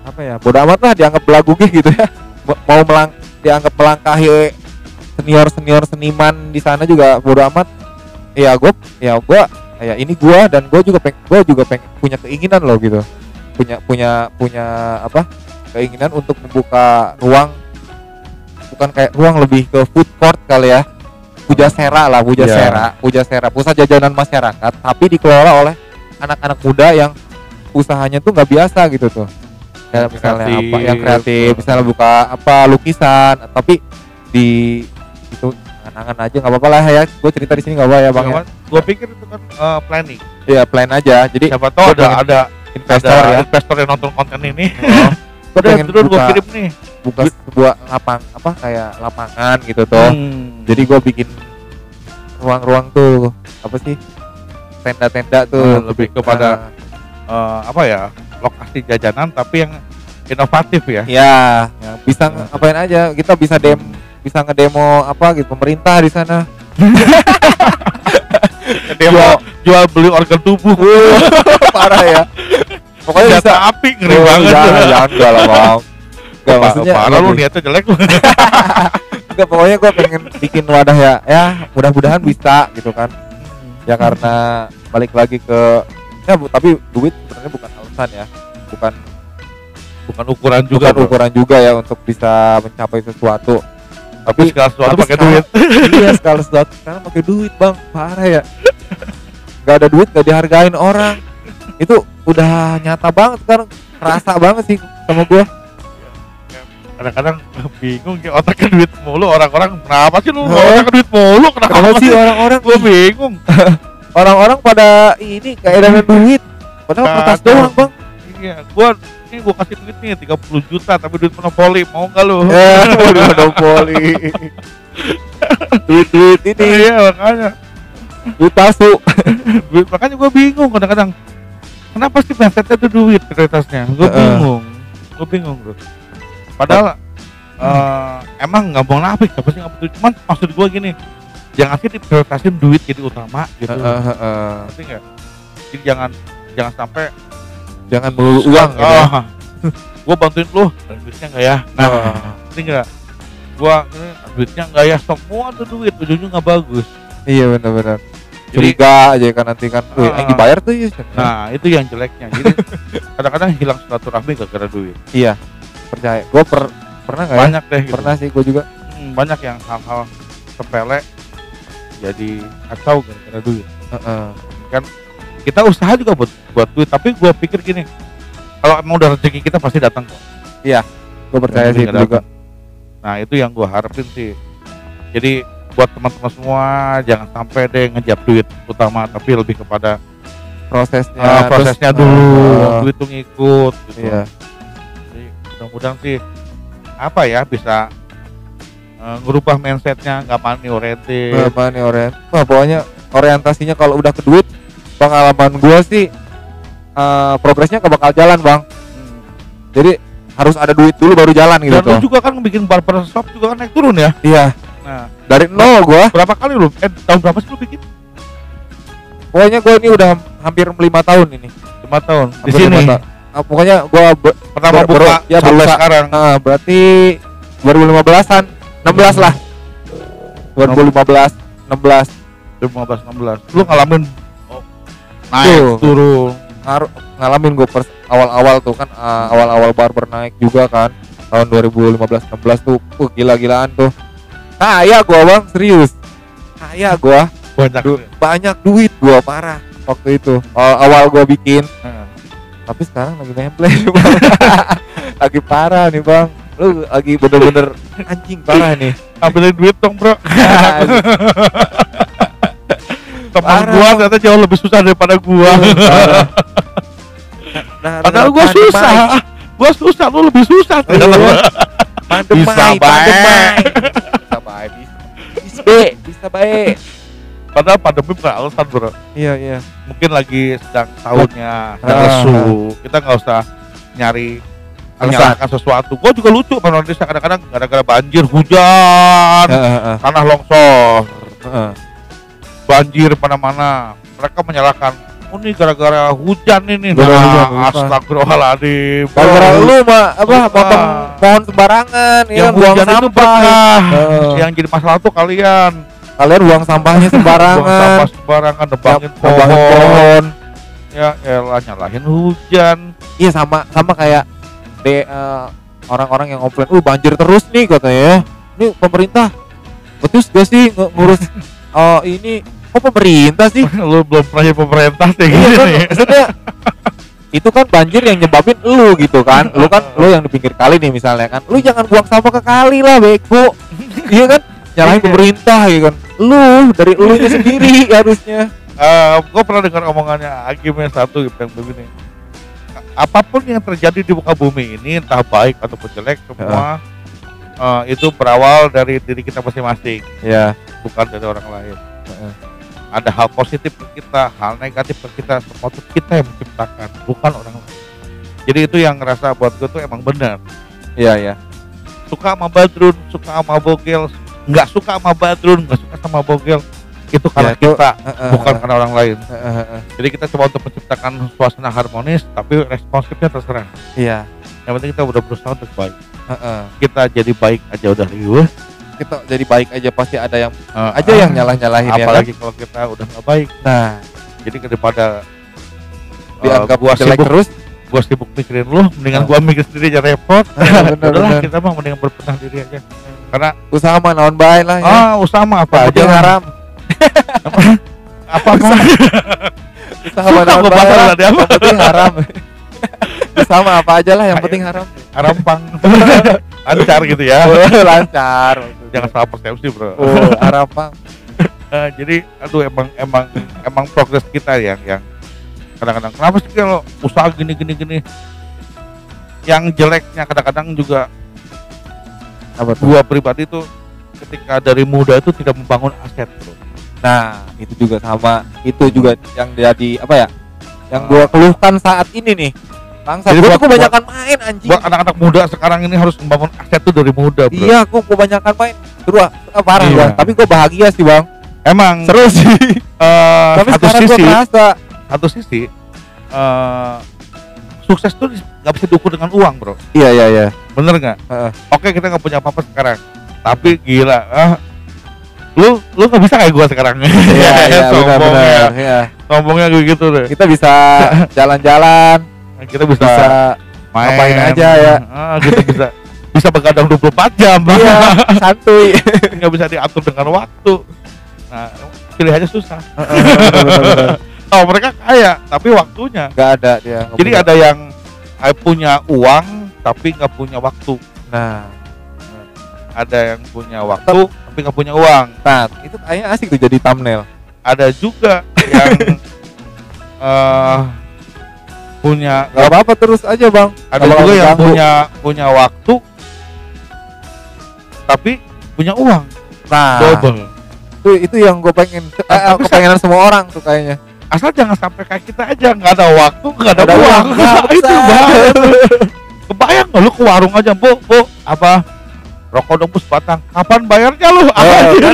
apa ya, bodo amat lah dianggap belagu gitu ya. Mau dianggap melangkahi senior seniman di sana juga bodo amat. Ya gue ini gue dan gue juga pengen punya keinginan loh gitu, punya apa keinginan untuk membuka ruang, bukan kayak ruang lebih ke food court kali ya, Pujasera, pusat jajanan masyarakat tapi dikelola oleh anak-anak muda yang usahanya tuh nggak biasa gitu tuh. Ya, misalnya kreatif, apa yang kreatif, misalnya buka apa lukisan, tapi di itu angan-angan aja nggak apa-apa lah ya. Gue cerita di sini nggak apa ya bang. Ya? Gue pikir itu kan planning. Iya plan aja. Jadi siapa tahu ada investor yang nonton konten ini. Gue pengen gue kirim nih. Buka sebuah lapangan gitu tuh. Jadi gue bikin ruang-ruang tuh apa sih, tenda-tenda tuh lebih kepada apa ya, lokasi jajanan tapi yang inovatif ya. Ya, bisa ngapain aja. Kita bisa ngedemo apa gitu pemerintah di sana. Demo jual beli organ tubuh. Parah ya. Pokoknya bisa api ngeri banget. Jangan enggak lah, Bang. Enggak, maksudnya parah lu niatnya jelek lu. Enggak, pokoknya gue pengen bikin wadah ya mudah-mudahan bisa gitu kan. Ya karena balik lagi ke tapi duit sebenarnya bukan alasan ya. Bukan ukuran juga ya untuk bisa mencapai sesuatu. Tapi segala sesuatu pakai duit. Iya, segala sesuatu sekarang pakai duit, Bang. Parah ya. Gak ada duit gak dihargain orang. Itu udah nyata banget sekarang. Kerasa banget sih sama gue. Kadang-kadang bingung kayak otaknya duit mulu, orang-orang kenapa sih lu otaknya duit mulu, kenapa sih orang-orang gue bingung. Orang-orang pada ini kayak dana duit padahal kertas doang, Bang. Iya, gua kasih duit nih 30 juta tapi duit monopoli, mau enggak lu? Duit monopoli. duit ini. Iya, makanya duit palsu. Duit, makanya gua bingung kadang-kadang. Kenapa sih mindsetnya itu duit prioritasnya? Gua bingung, Bro. Padahal emang nggak mau nafik, tapi sih nggak betul. Cuman maksud gue gini, jangan sih diprioritasin duit jadi utama gitu. Ngerti nggak? Jadi jangan sampai melulu uang. Gue bantuin lu, dan duitnya nggak ya? Nah, ngerti nggak? Duitnya nggak ya? Semua tuh duit, ujungnya nggak bagus. Iya benar-benar. Curiga aja kan nanti kan, yang dibayar tuh ya. Nah itu yang jeleknya. Jadi kadang-kadang hilang silaturahmi gara-gara duit. Iya. Percaya, gue pernah nggak? Banyak deh. Gitu. Pernah sih gue juga. Banyak yang hal-hal sepele jadi kacau gara-gara duit. Kan kita usaha juga buat duit, tapi gue pikir gini, kalau emang udah rezeki kita pasti datang kok. Iya, gue percaya sih itu juga. Nah itu yang gue harapin sih. Jadi buat teman-teman semua jangan sampai deh ngejap duit utama, tapi lebih kepada prosesnya dulu, duit tuh ngikut. Gitu. Iya. Mudah-mudahan sih bisa ngerubah mindsetnya, nggak money oriented. Wah, pokoknya orientasinya kalau udah ke duit, pengalaman gua sih progresnya gak bakal jalan, Bang. Jadi harus ada duit dulu baru jalan gitu. Dan lu juga kan bikin barbershop juga kan naik turun ya? Iya. Nah, dari nol gua. Berapa kali lu? Tahun berapa sih lu bikin? Pokoknya gua ini udah hampir 5 tahun ini. 5 tahun. Di sini. Pokoknya gua pertama buka ya baru sekarang. Berarti 2015-an, 16 lah. 2016. Lu ngalamin naik turun. Ngalamin gue awal-awal tuh kan, awal-awal barber naik juga kan. Tahun 2015-16 tuh gila-gilaan tuh. Kaya gua, Bang, serius. Kaya gua. Banyak duit gua, parah waktu itu. Awal gua bikin. Tapi sekarang lagi nemplek, Bang. Lagi parah nih, Bang. Lu lagi bener-bener anjing parah nih. Ambilin duit dong, Bro. Teman gua ternyata jauh lebih susah daripada gua. Padahal gua susah. Gua susah, lu lebih susah. Bisa baik. Padahal pandemi bukan alasan, Bro. Iya. Mungkin lagi sedang tahunnya lesu. Kita nggak usah nyari menyalahkan sesuatu. Gue juga lucu kan Indonesia kadang-kadang gara-gara banjir, hujan, tanah longsor, banjir mana-mana. Mereka menyalahkan, ini gara-gara hujan ini. Astagfirullahaladzim. Gara-gara lu potong pohon sembarangan, yang buang sampah. Yang jadi masalah tuh kalian buang sampahnya sembarangan, nebangin pohon. Ya elah, nyalahin hujan. Iya, sama kayak orang-orang yang komplain, banjir terus nih katanya. Ini pemerintah betul gak sih ngurus ini? Kok pemerintah sih? Lu belum pernah jadi pemerintah sih gini nih. Maksudnya itu kan banjir yang nyebabin lu gitu kan. Lu yang di pinggir kali nih misalnya kan. Lu jangan buang sampah ke kali lah, bego. Iya kan? Nyalahin pemerintah gitu kan. Lu dari elunya sendiri harusnya. Gue pernah dengar omongannya Agimnya satu gitu yang begini. Apapun yang terjadi di muka bumi ini, entah baik ataupun jelek, semua itu berawal dari diri kita masing-masing. Ya, bukan dari orang lain. Ada hal positif ke kita, hal negatif ke kita, semua itu kita yang menciptakan, bukan orang lain. Jadi itu yang ngerasa buat gue tuh emang benar. Iya. Suka sama Badrun, suka sama Bogel, nggak suka sama Badrun, nggak suka sama Bogel, itu karena Ya, itu, kita, bukan karena orang lain. Jadi kita coba untuk menciptakan suasana harmonis, tapi responsifnya terserah. Iya. Yang penting kita udah berusaha untuk baik. Kita jadi baik aja udah riuh. Kita jadi baik aja pasti ada yang yang nyalah-nyalahin ya. Apalagi kalau kita udah nggak baik. Nah, jadi daripada dianggap gua jelek sibuk, terus, gua sibuk mikirin lu, mendingan gua mikir sendiri aja repot. Udahlah kita mah mendingan berbenah diri aja. Karena usaha mah naon bae lah ya. Usaha mah apa aja haram. apa Usaha mah naon bae. Yang penting haram. Usaha mah apa aja lah, yang penting haram. Haram pang. Lancar gitu ya. Lancar. Jangan salah persepsi, bro. Haram pang. Jadi aduh emang progres kita yang kadang-kadang kenapa sih kalau usaha gini yang jeleknya kadang-kadang juga gua pribadi tuh ketika dari muda itu tidak membangun aset, bro. Nah, itu juga sama, itu juga yang jadi apa ya? Yang gua keluhkan saat ini nih. Bangsa, gua tuh kebanyakan main anjing. Buat anak-anak muda sekarang ini harus membangun aset tuh dari muda, bro. Iya, gua kebanyakan main. Terus parah Iya. Bang, tapi gua bahagia sih, Bang. Emang Seru sih. Tapi satu sisi sukses tuh nggak bisa diukur dengan uang, bro. Iya. Bener nggak? Oke, kita nggak punya apa-apa sekarang, tapi gila, lu nggak bisa kayak gua sekarang. Iya, benar. Iya. Sombongnya gitu deh. Kita bisa jalan-jalan, kita bisa main ngapain aja ya. Kita bisa begadang 24 jam. Iya, santuy. Nggak bisa diatur dengan waktu. Nah, pilihannya susah. Oh, mereka kaya tapi waktunya nggak ada dia. Jadi ada yang punya uang tapi nggak punya waktu. Nah, ada yang punya waktu tapi nggak punya uang. Nah, itu kayaknya asik tuh jadi thumbnail. Ada juga yang punya, nggak apa-apa terus aja, Bang. ada juga yang punya waktu tapi punya uang. Nah, double. Itu yang gue pengen, kepengenan semua orang tuh kayaknya. Asal jangan sampai kayak kita aja, nggak ada waktu, nggak ada uang. Itu banget. Kebayang nggak lu ke warung aja, bu, apa rokok dong sebatang, kapan bayarnya lu?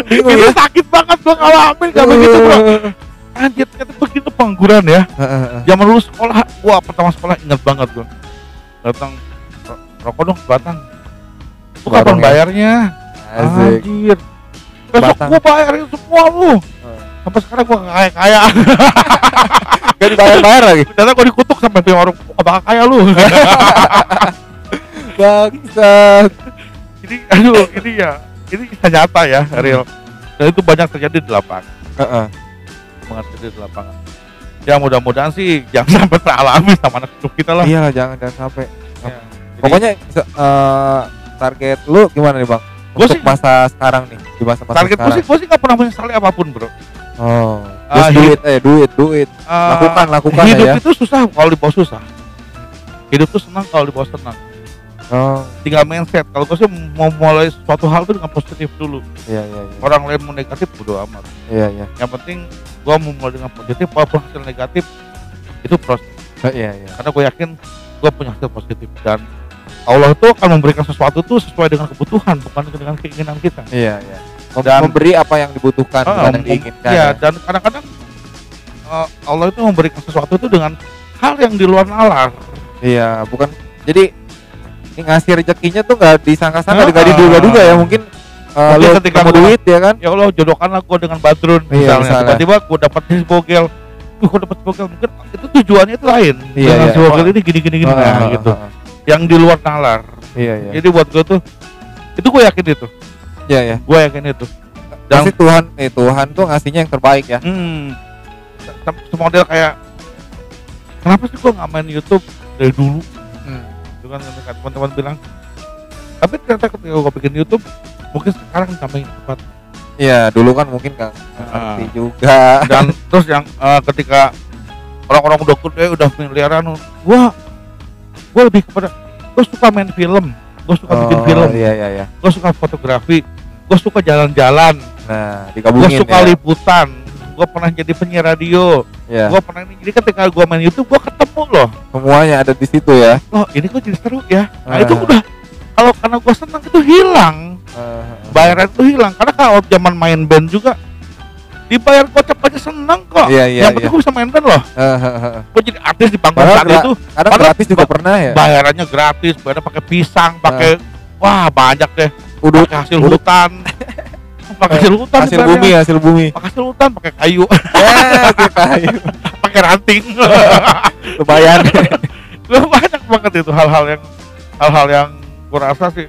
Itu ya? Sakit banget gua ngalamin kayak begitu, bro. Anjir, ternyata begitu pengangguran ya. Zaman lu sekolah, gua pertama sekolah ingat banget gua. Datang rokok dong sebatang. Lu kapan bayarnya? Anjir. Besok gua bayarin semua lu. Sampai sekarang gua kaya. Gak dibayar lagi. Ternyata gua dikutuk sampai punya warung, bakal kaya lu. Bangsat. Jadi aduh, ini kisah nyata ya, real. Dan itu banyak terjadi di lapangan. Banget terjadi di lapangan. Ya mudah-mudahan sih jangan sampai teralami sama anak cucu kita lah. Iya, jangan sampai. Ya, Pokoknya target lu gimana nih, Bang? Untuk masa sekarang nih, di masa-masa target sekarang. gue sih nggak pernah menyesali apapun, bro. Oh, duit. Lakukan hidup ya. itu susah kalau dibawa susah. Hidup itu senang kalau dibawa senang. Tinggal mindset. Kalau gue sih mau mulai suatu hal itu dengan positif dulu. Iya. Orang lain mau negatif bodo amat. Iya. Yang penting gue mau mulai dengan positif, walaupun hasil negatif itu proses. Iya. Karena gue yakin gue punya hasil positif dan Allah itu akan memberikan sesuatu itu sesuai dengan kebutuhan, bukan dengan keinginan kita. Iya. Memberi apa yang dibutuhkan, bukan yang diinginkan. Iya, dan kadang-kadang Allah itu memberikan sesuatu itu dengan hal yang di luar nalar. Iya, bukan. Jadi ini ngasih rezekinya tuh nggak disangka-sangka, nggak diduga-duga ya. Mungkin lu ketika duit ya kan. Ya Allah, jodohkanlah gue dengan Badrun misalnya. Tiba-tiba gue dapat bogel. Gue dapat bogel, mungkin itu tujuannya itu lain. Dengan bogel ini gini gitu. Yang di luar nalar. Iya. Jadi buat gue tuh itu gue yakin itu. Iya. Gue yakin itu. Dan Tuhan tuh ngasihnya yang terbaik ya. Semodel kayak kenapa sih gue nggak main YouTube dari dulu? Itu kan teman-teman bilang. Tapi ternyata ketika gue bikin YouTube, mungkin sekarang sampai cepat. Iya, dulu kan mungkin nggak ngerti juga. Dan terus yang ketika orang-orang udah gede, udah miliaran, gue lebih kepada gue suka main film, gue suka bikin film, iya. Gue suka fotografi, gue suka jalan-jalan, nah digabungin. Gue suka liputan, gue pernah jadi penyiar radio, gue pernah ini. Jadi ketika gue main YouTube, gue ketemu loh, semuanya ada di situ ya. Oh ini kok jadi seru ya. Nah itu udah, kalau karena gue senang itu hilang, bayaran itu hilang. Karena kalau zaman main band juga Dibayar gocap aja seneng kok. Iya. Yang penting gue bisa main band loh. Gue jadi artis di panggung saat itu. Kadang gratis juga pernah ya. Bayarannya gratis, bayarnya pakai pisang, pakai wah banyak deh. Pakai hasil hutan. Pakai hasil hutan. Hasil bumi. Pakai hasil hutan, pakai kayu. Pakai kayu. Pakai ranting. Lumayan. Banyak banget itu hal-hal yang gue rasa sih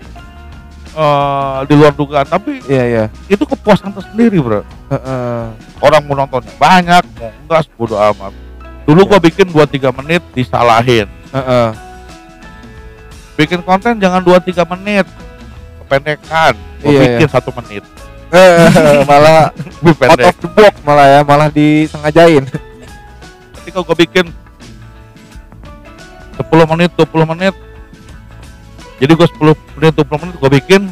di luar dugaan, tapi iya itu kepuasan tersendiri bro. Orang mau nontonnya banyak, mau enggak bodo amat. Dulu gua bikin 2-3 menit disalahin. Bikin konten jangan 2-3 menit, kependekan. Gua bikin 1 menit. Malah out of the box malah disengajain. Ketika gua bikin 10 menit, 20 menit, jadi gue 10 menit, 20 menit gue bikin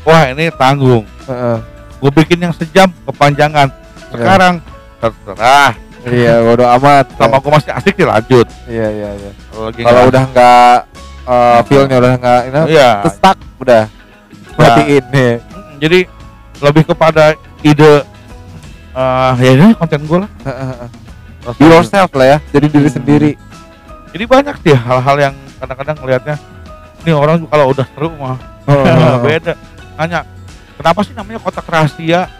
wah ini tanggung. Gue bikin yang sejam kepanjangan. Sekarang terserah. Iya, bodo amat. Sama gue masih asik lanjut. Iya. Kalau udah nggak feel-nya udah nggak stuck udah matiin nih. Jadi lebih kepada ide ya ini konten gue lah. Be yourself lah ya, jadi diri sendiri. Jadi banyak sih hal-hal yang kadang-kadang ngelihatnya ini orang kalau udah seru mah beda. Nanya kenapa sih namanya kotak rahasia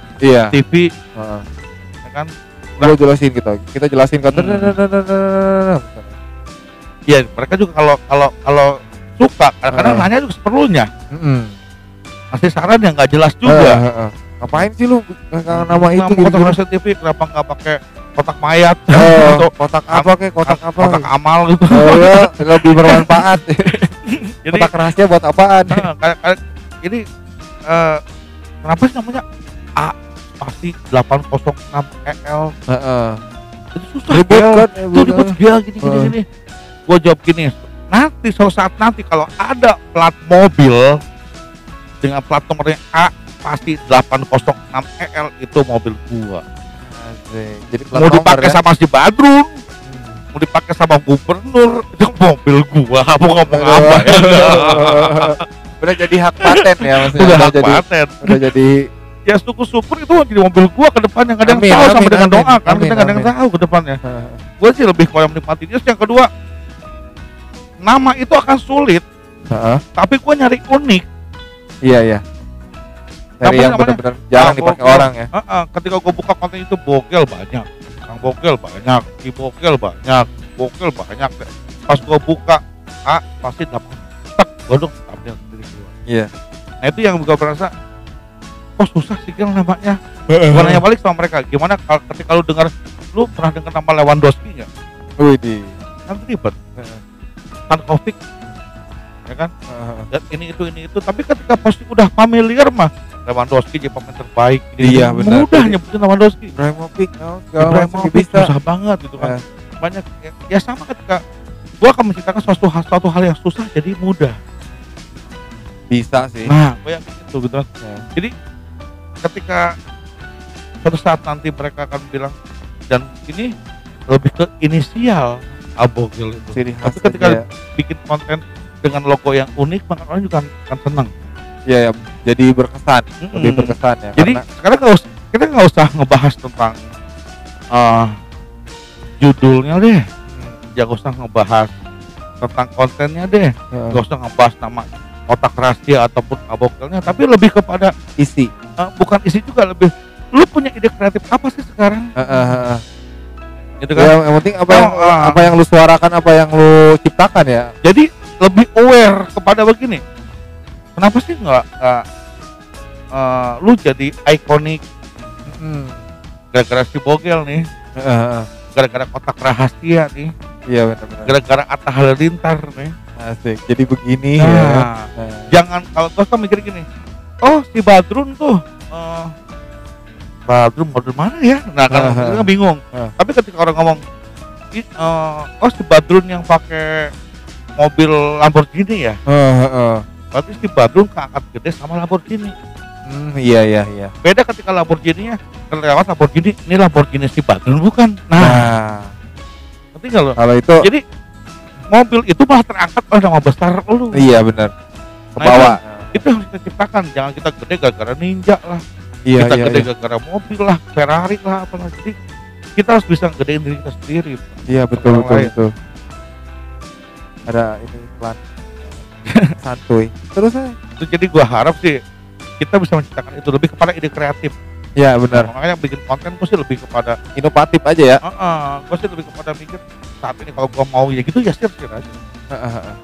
TV? Ya kan? Gua jelasin kita jelasin kan. Iya, mereka juga kalau suka kadang-kadang nanya juga seperlunya. Kasih saran yang nggak jelas juga. Ngapain sih lu nama itu kotak rahasia TV, kenapa nggak pakai kotak mayat atau kotak apa kotak amal gitu. Lebih bermanfaat. Jadi, kotak rahasia buat apaan? Ini kenapa sih namanya A pasti 806EL? Itu susah ribet gini. Gue jawab gini, nanti suatu saat nanti kalau ada plat mobil dengan plat nomornya A pasti 806EL itu mobil gua. Jadi mau dipakai sama si Badrun, mau dipakai sama gubernur, itu mobil gua. Mau ngomong apa ya? Udah jadi hak paten ya maksudnya. Udah jadi ya syukur itu jadi mobil gua ke depannya. Nggak ada yang tahu sama dengan doa kan, kita nggak ada yang tahu ke depannya. Gua sih lebih kalau menikmati. Terus yang kedua, nama itu akan sulit, tapi gua nyari unik. Iya. Dari yang benar-benar jarang dipakai orang ya. Ketika gue buka konten itu bogel banyak, Kang Bogel banyak, Ki Bogel banyak, Bogel banyak. Pas gue buka pasti dapat godong tampil sendiri keluar. Iya. Nah itu yang gue merasa, susah sih kan namanya. Gue nanya balik sama mereka, gimana ketika lu dengar, lu pernah dengar nama Lewandowski nggak? Widih. Kan ribet. Tankovic, ya kan? Dan ini itu. Tapi ketika pasti udah familiar mah. Lewandowski jadi pemain terbaik. Iya benar. Mudah nyebutin Lewandowski. Ibrahimovic bisa. Susah banget gitu kan. Banyak ya sama ketika gua akan menciptakan suatu hal yang susah jadi mudah. Bisa sih. Nah, gua yakin itu gitu kan. Jadi ketika suatu saat nanti mereka akan bilang dan ini lebih ke inisial Abogel itu. Tapi ketika bikin konten dengan logo yang unik, maka orang juga akan senang. Iya, jadi berkesan, lebih berkesan ya. Jadi sekarang kita nggak usah ngebahas tentang judulnya deh, jangan usah ngebahas tentang kontennya deh, nggak usah ngebahas nama kotak rahasia ataupun abogelnya, tapi lebih kepada isi. Bukan isi juga, lebih lu punya ide kreatif apa sih sekarang? Gitu kan? Yang penting apa yang lu suarakan, apa yang lu ciptakan ya. Jadi lebih aware kepada begini. Kenapa sih nggak lu jadi ikonik gara-gara si Bogel nih, gara-gara kotak rahasia nih, iya benar-benar, gara-gara Atta Halilintar nih, asik. Jadi begini ya. Jangan kalau gua kan mikir gini, si Badrun tuh, Badrun mana ya? Nah kan bingung. Tapi ketika orang ngomong, si Badrun yang pakai mobil Lamborghini ya. Berarti si Badrun keangkat gede sama Lamborghini. Iya. Beda ketika Lamborghini-nya terlewat Lamborghini, ini Lamborghini si Badrun bukan. Nah. Ngerti nggak lo? Kalau itu. Jadi mobil itu malah terangkat oleh nama besar lu. Iya benar. Ke bawah. Itu yang harus kita ciptakan. Jangan kita gede gara-gara ninja lah. Kita gede gara-gara mobil lah, Ferrari lah, apalagi. Jadi kita harus bisa gedein diri kita sendiri. Iya betul. Ada ini iklan santuy. Terus jadi gua harap sih kita bisa menciptakan itu lebih kepada ide kreatif. Iya benar. Makanya bikin konten gua sih lebih kepada inovatif aja ya. Gua sih lebih kepada mikir saat ini kalau gua mau ya gitu ya share aja.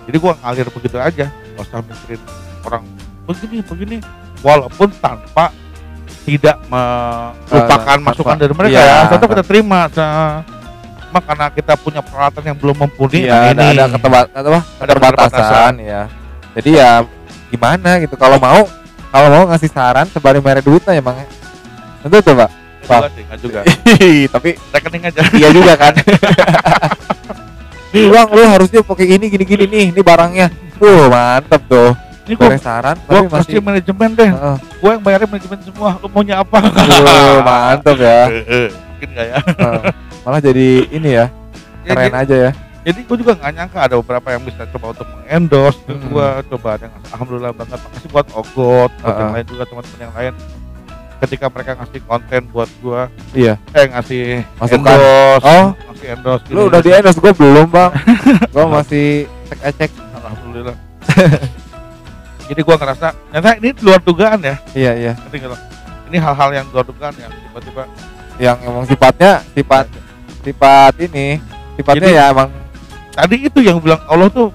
Jadi gua ngalir begitu aja, nggak usah mikirin orang begini, walaupun tanpa tidak melupakan masukan dari mereka ya. Satu kita terima. Cuma karena kita punya peralatan yang belum mumpuni, ada keterbatasan ya. Jadi ya gimana gitu, kalau mau ngasih saran sebari merek duitnya emang. Tentu coba. Enggak juga. Tapi rekening aja. Iya juga kan. Nih Bang, lu harusnya pakai ini gini nih, ini barangnya. Mantep tuh. Ini gua saran, tapi masih manajemen deh. Gua yang bayarin manajemen semua. Lu maunya apa? Mantep ya. Mungkin enggak ya? Malah jadi ini ya. Keren aja ya. Jadi gue juga nggak nyangka ada beberapa yang bisa coba untuk mengendorse. Gue coba ada, alhamdulillah banget. Makasih buat Ogot, buat yang lain juga, teman-teman yang lain. Ketika mereka ngasih konten buat gue, ngasih masukan. Ngasih endorse. Lu udah di endorse, gue belum Bang. Gue masih cek. Alhamdulillah. Jadi gue ngerasa, ternyata ini luar dugaan ya. Iya. Ini hal-hal yang luar dugaan yang tiba-tiba. Yang emang sifatnya sifatnya ya emang. Tadi itu yang bilang Allah tuh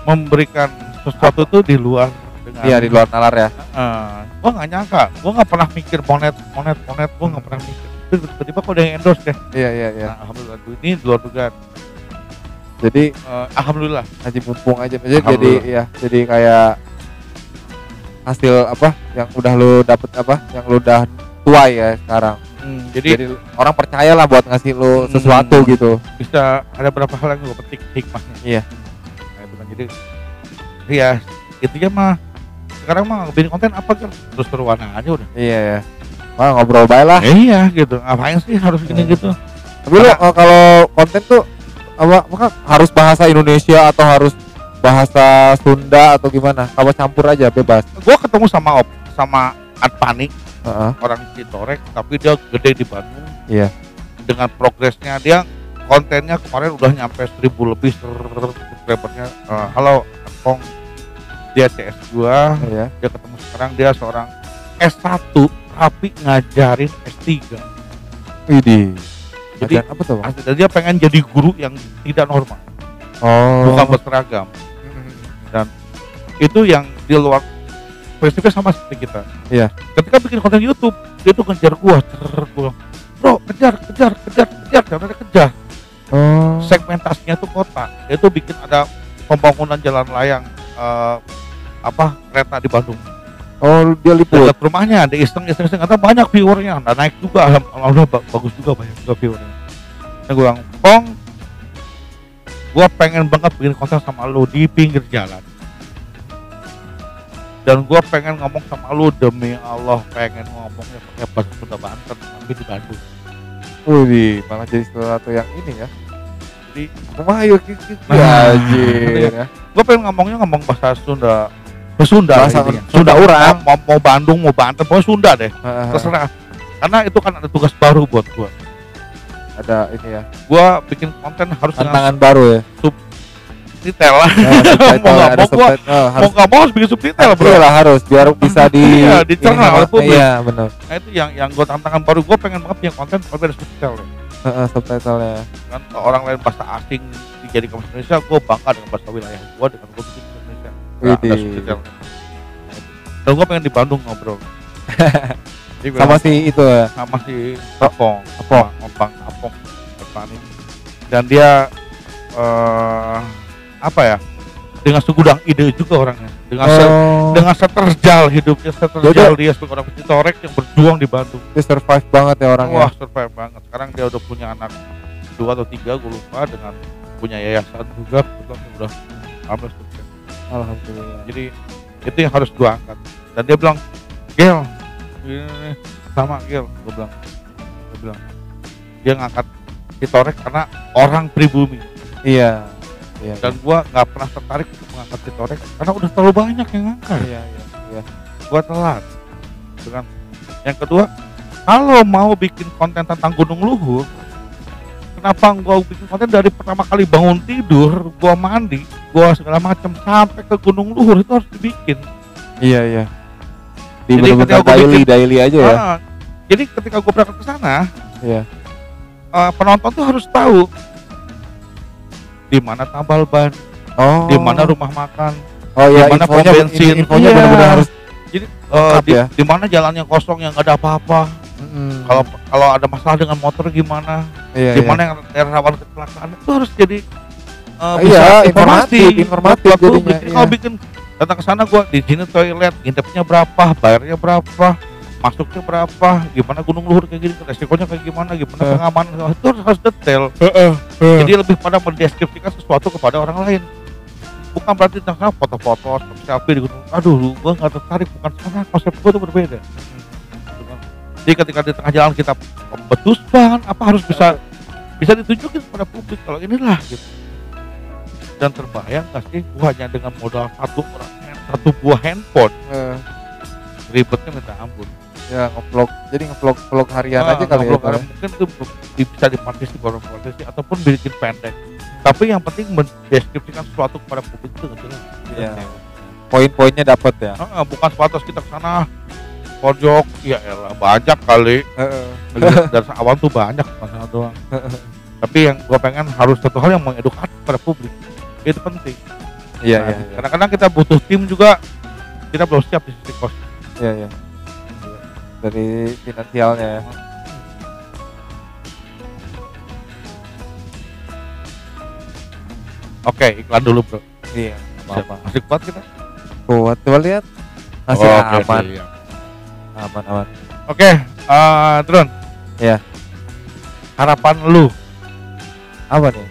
memberikan sesuatu tuh di luar dengan di luar nalar ya. Gua nggak nyangka, gua nggak pernah mikir monet, gua nggak pernah mikir. Tiba-tiba kok udah yang endorse deh. Iya. Nah, alhamdulillah ini di luar dugaan. Jadi alhamdulillah. Haji mumpung aja jadi kayak hasil apa yang udah lu dapet yang lu udah tuai ya sekarang. Jadi orang percayalah buat ngasih lu sesuatu gitu. Bisa ada berapa hal yang gue petik hikmahnya. Iya. Nah, itu kan jadi ya intinya mah sekarang mah bikin konten apa kan terus seruan aja udah. Iya. Wah ngobrol baik lah. Iya gitu. Ngapain sih harus gini gitu. Tapi lu kalau konten tuh apa harus bahasa Indonesia atau harus bahasa Sunda atau gimana? Kalau campur aja bebas. Gua ketemu sama Adpanik. Orang Citorek tapi dia gede di Bandung. Iya. Dengan progresnya dia kontennya kemarin udah nyampe 1000 lebih subscribernya. Halo Apong, dia CS gua. Iya. Dia ketemu sekarang dia seorang S1 tapi ngajarin S3. Widih. Jadi apa tuh? Dia pengen jadi guru yang tidak normal. Bukan berseragam. Dan itu yang di luar prinsipnya sama seperti kita. Iya. Ketika bikin konten YouTube, dia tuh ngejar gua, bro, kejar, jangan ada kejar. Segmentasinya tuh kota. Dia tuh bikin ada pembangunan jalan layang kereta di Bandung. Dia liput. Dekat rumahnya, ada iseng kata banyak viewernya, nah naik juga, alhamdulillah bagus juga banyak juga viewernya. Nah gua bilang, Pong, gua pengen banget bikin konten sama lu di pinggir jalan. Dan gue pengen ngomong sama lu, demi Allah pengen ngomongnya pakai bahasa Sunda Banten tapi di Bandung. Malah jadi sesuatu yang ini ya. Jadi ayo aja. Gue pengen ngomong bahasa Sunda. Bahasa Sunda orang. Mau Bandung, mau Banten, pokoknya Sunda deh. Terserah. Karena itu kan ada tugas baru buat gue. Ada ini ya. Gue bikin konten harus tantangan baru ya. Subtitle lah. Mau nggak mau harus bikin subtitle bro. Iya lah harus biar bisa dicerna oleh publik. Iya benar. Nah itu yang gue tantangan baru, gue pengen banget punya konten tapi ada subtitle ya. Subtitlenya. Kan orang lain bahasa asing dijadikan bahasa Indonesia, gue bangga dengan bahasa wilayah gue dengan gue bikin bahasa Indonesia. Ada subtitle. Dan gue pengen di Bandung ngobrol. Sama si itu ya. Sama si Apong. Dan dia dengan segudang ide juga orangnya, dengan seterjal hidupnya, dia sebagai orang Citorek yang berjuang di Bandung. Dia survive banget ya orangnya. Wah survive banget. Sekarang dia udah punya anak 2 atau 3 gue lupa, dengan punya yayasan juga, udah alhamdulillah. Jadi itu yang harus gue angkat. Dan dia bilang, Gel, ini sama Gel, gue bilang dia ngangkat Citorek karena orang pribumi. Iya. Dan gua nggak pernah tertarik untuk mengangkat Citorek karena udah terlalu banyak yang ngangkat. Iya. Gua telat dengan Yang kedua, kalau mau bikin konten tentang Gunung Luhur, kenapa gua bikin konten dari pertama kali bangun tidur, gua mandi, gua segala macam sampai ke Gunung Luhur itu harus dibikin. Iya. Di Jadi benar-benar ketika gua daily aja ya. Jadi ketika gua berangkat ke sana, Iya. Penonton tuh harus tahu di mana tambal ban, di mana rumah makan, Oh iya, di mana pom infonya, bensin. infonya Iya. benar-benar harus Jadi lengkap ya. di mana jalannya kosong yang nggak ada apa-apa. Kalau ada masalah dengan motor gimana, Iya, di mana yang rawan kecelakaan itu harus jadi iya, informatif buat publik. jadinya. Jadi kalau bikin datang ke sana gua di sini toilet, nginepnya berapa, bayarnya berapa, masuknya berapa, gimana Gunung Luhur kayak gini, resikonya kayak gimana pengamanan, itu harus detail. Jadi lebih pada mendeskripsikan sesuatu kepada orang lain. Bukan berarti tentang foto-foto, selfie di gunung. Aduh, gua nggak tertarik, bukan sana, konsep gua itu berbeda. Jadi ketika di tengah jalan kita betus ban, apa harus bisa ditunjukin kepada publik kalau inilah gitu. Dan terbayang nggak sih, gua hanya dengan modal satu buah handphone, ribetnya minta ampun. Ya ngevlog harian aja kali ya. Mungkin itu bisa dipartisipasi ataupun bikin pendek. Tapi yang penting mendeskripsikan sesuatu kepada publik itu nggak jelas. Iya. Poin-poinnya dapat ya. Bukan sebatas kita ke sana pojok, ya elah banyak kali. Dari awal tuh banyak masalah doang. Tapi yang gua pengen harus satu hal yang mengedukasi kepada publik. Itu penting. Iya. Kadang-kadang kita butuh tim juga, kita belum siap di sisi kos. Iya. Dari finansialnya. Oke, iklan dulu bro. Iya. Apa? Masih kuat kita? Kuat, coba lihat. Masih aman. Iya. Aman. Oke, Drone. Ya. Harapan lu Apa nih?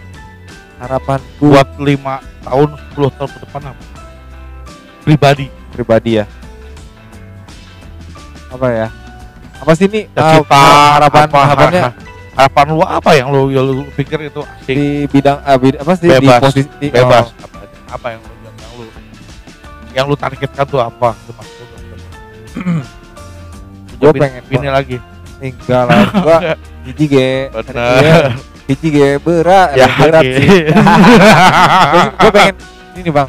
Harapan buat 5 tahun, 10 tahun ke depan apa? Pribadi ya. Apa ya? Apa sih ini? Harapannya harapan lu apa yang lu pikir itu asik di bidang apa sih? bebas, di posisi bebas apa yang lu targetkan tuh apa? Gue pengen ini lagi. Enggak lah, gua hiji ge. Bener. Hiji ge berat Ya, berat oke. sih. Gue pengen ini bang.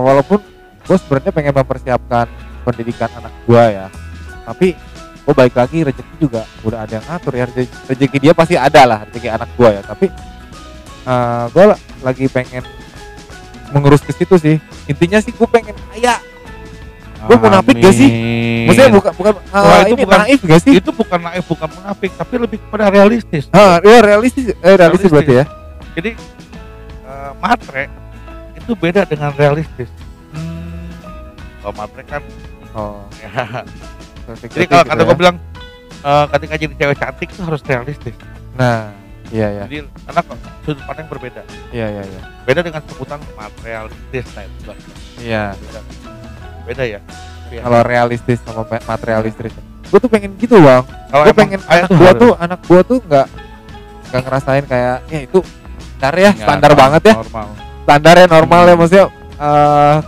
Walaupun gue sebenarnya pengen mempersiapkan pendidikan anak gua ya, tapi gue balik lagi rezeki juga udah ada yang ngatur ya. Rezeki dia pasti ada lah, rezeki anak gua ya. Tapi gue lagi pengen mengurus ke situ sih. Intinya sih gue pengen kaya. Gue munafik gak sih? Maksudnya bukan itu ini bukan naif gak sih? Itu bukan naif, bukan munafik, tapi lebih kepada realistis. Iya realistis berarti ya. Jadi matre itu beda dengan realistis. Kalau matre kan ya. Jadi kalau kata gue bilang ketika jadi cewek cantik itu harus realistis. Nah, iya. Jadi karena sudut pandang berbeda. Iya. Beda dengan sebutan materialistis, nah itu Iya. Beda ya. Kalau realistis sama materialistis, gue tuh pengen gitu bang. Gue pengen anak gua tuh nggak ngerasain kayak ya itu standar banget ya. Normal. Standarnya normal ya, maksudnya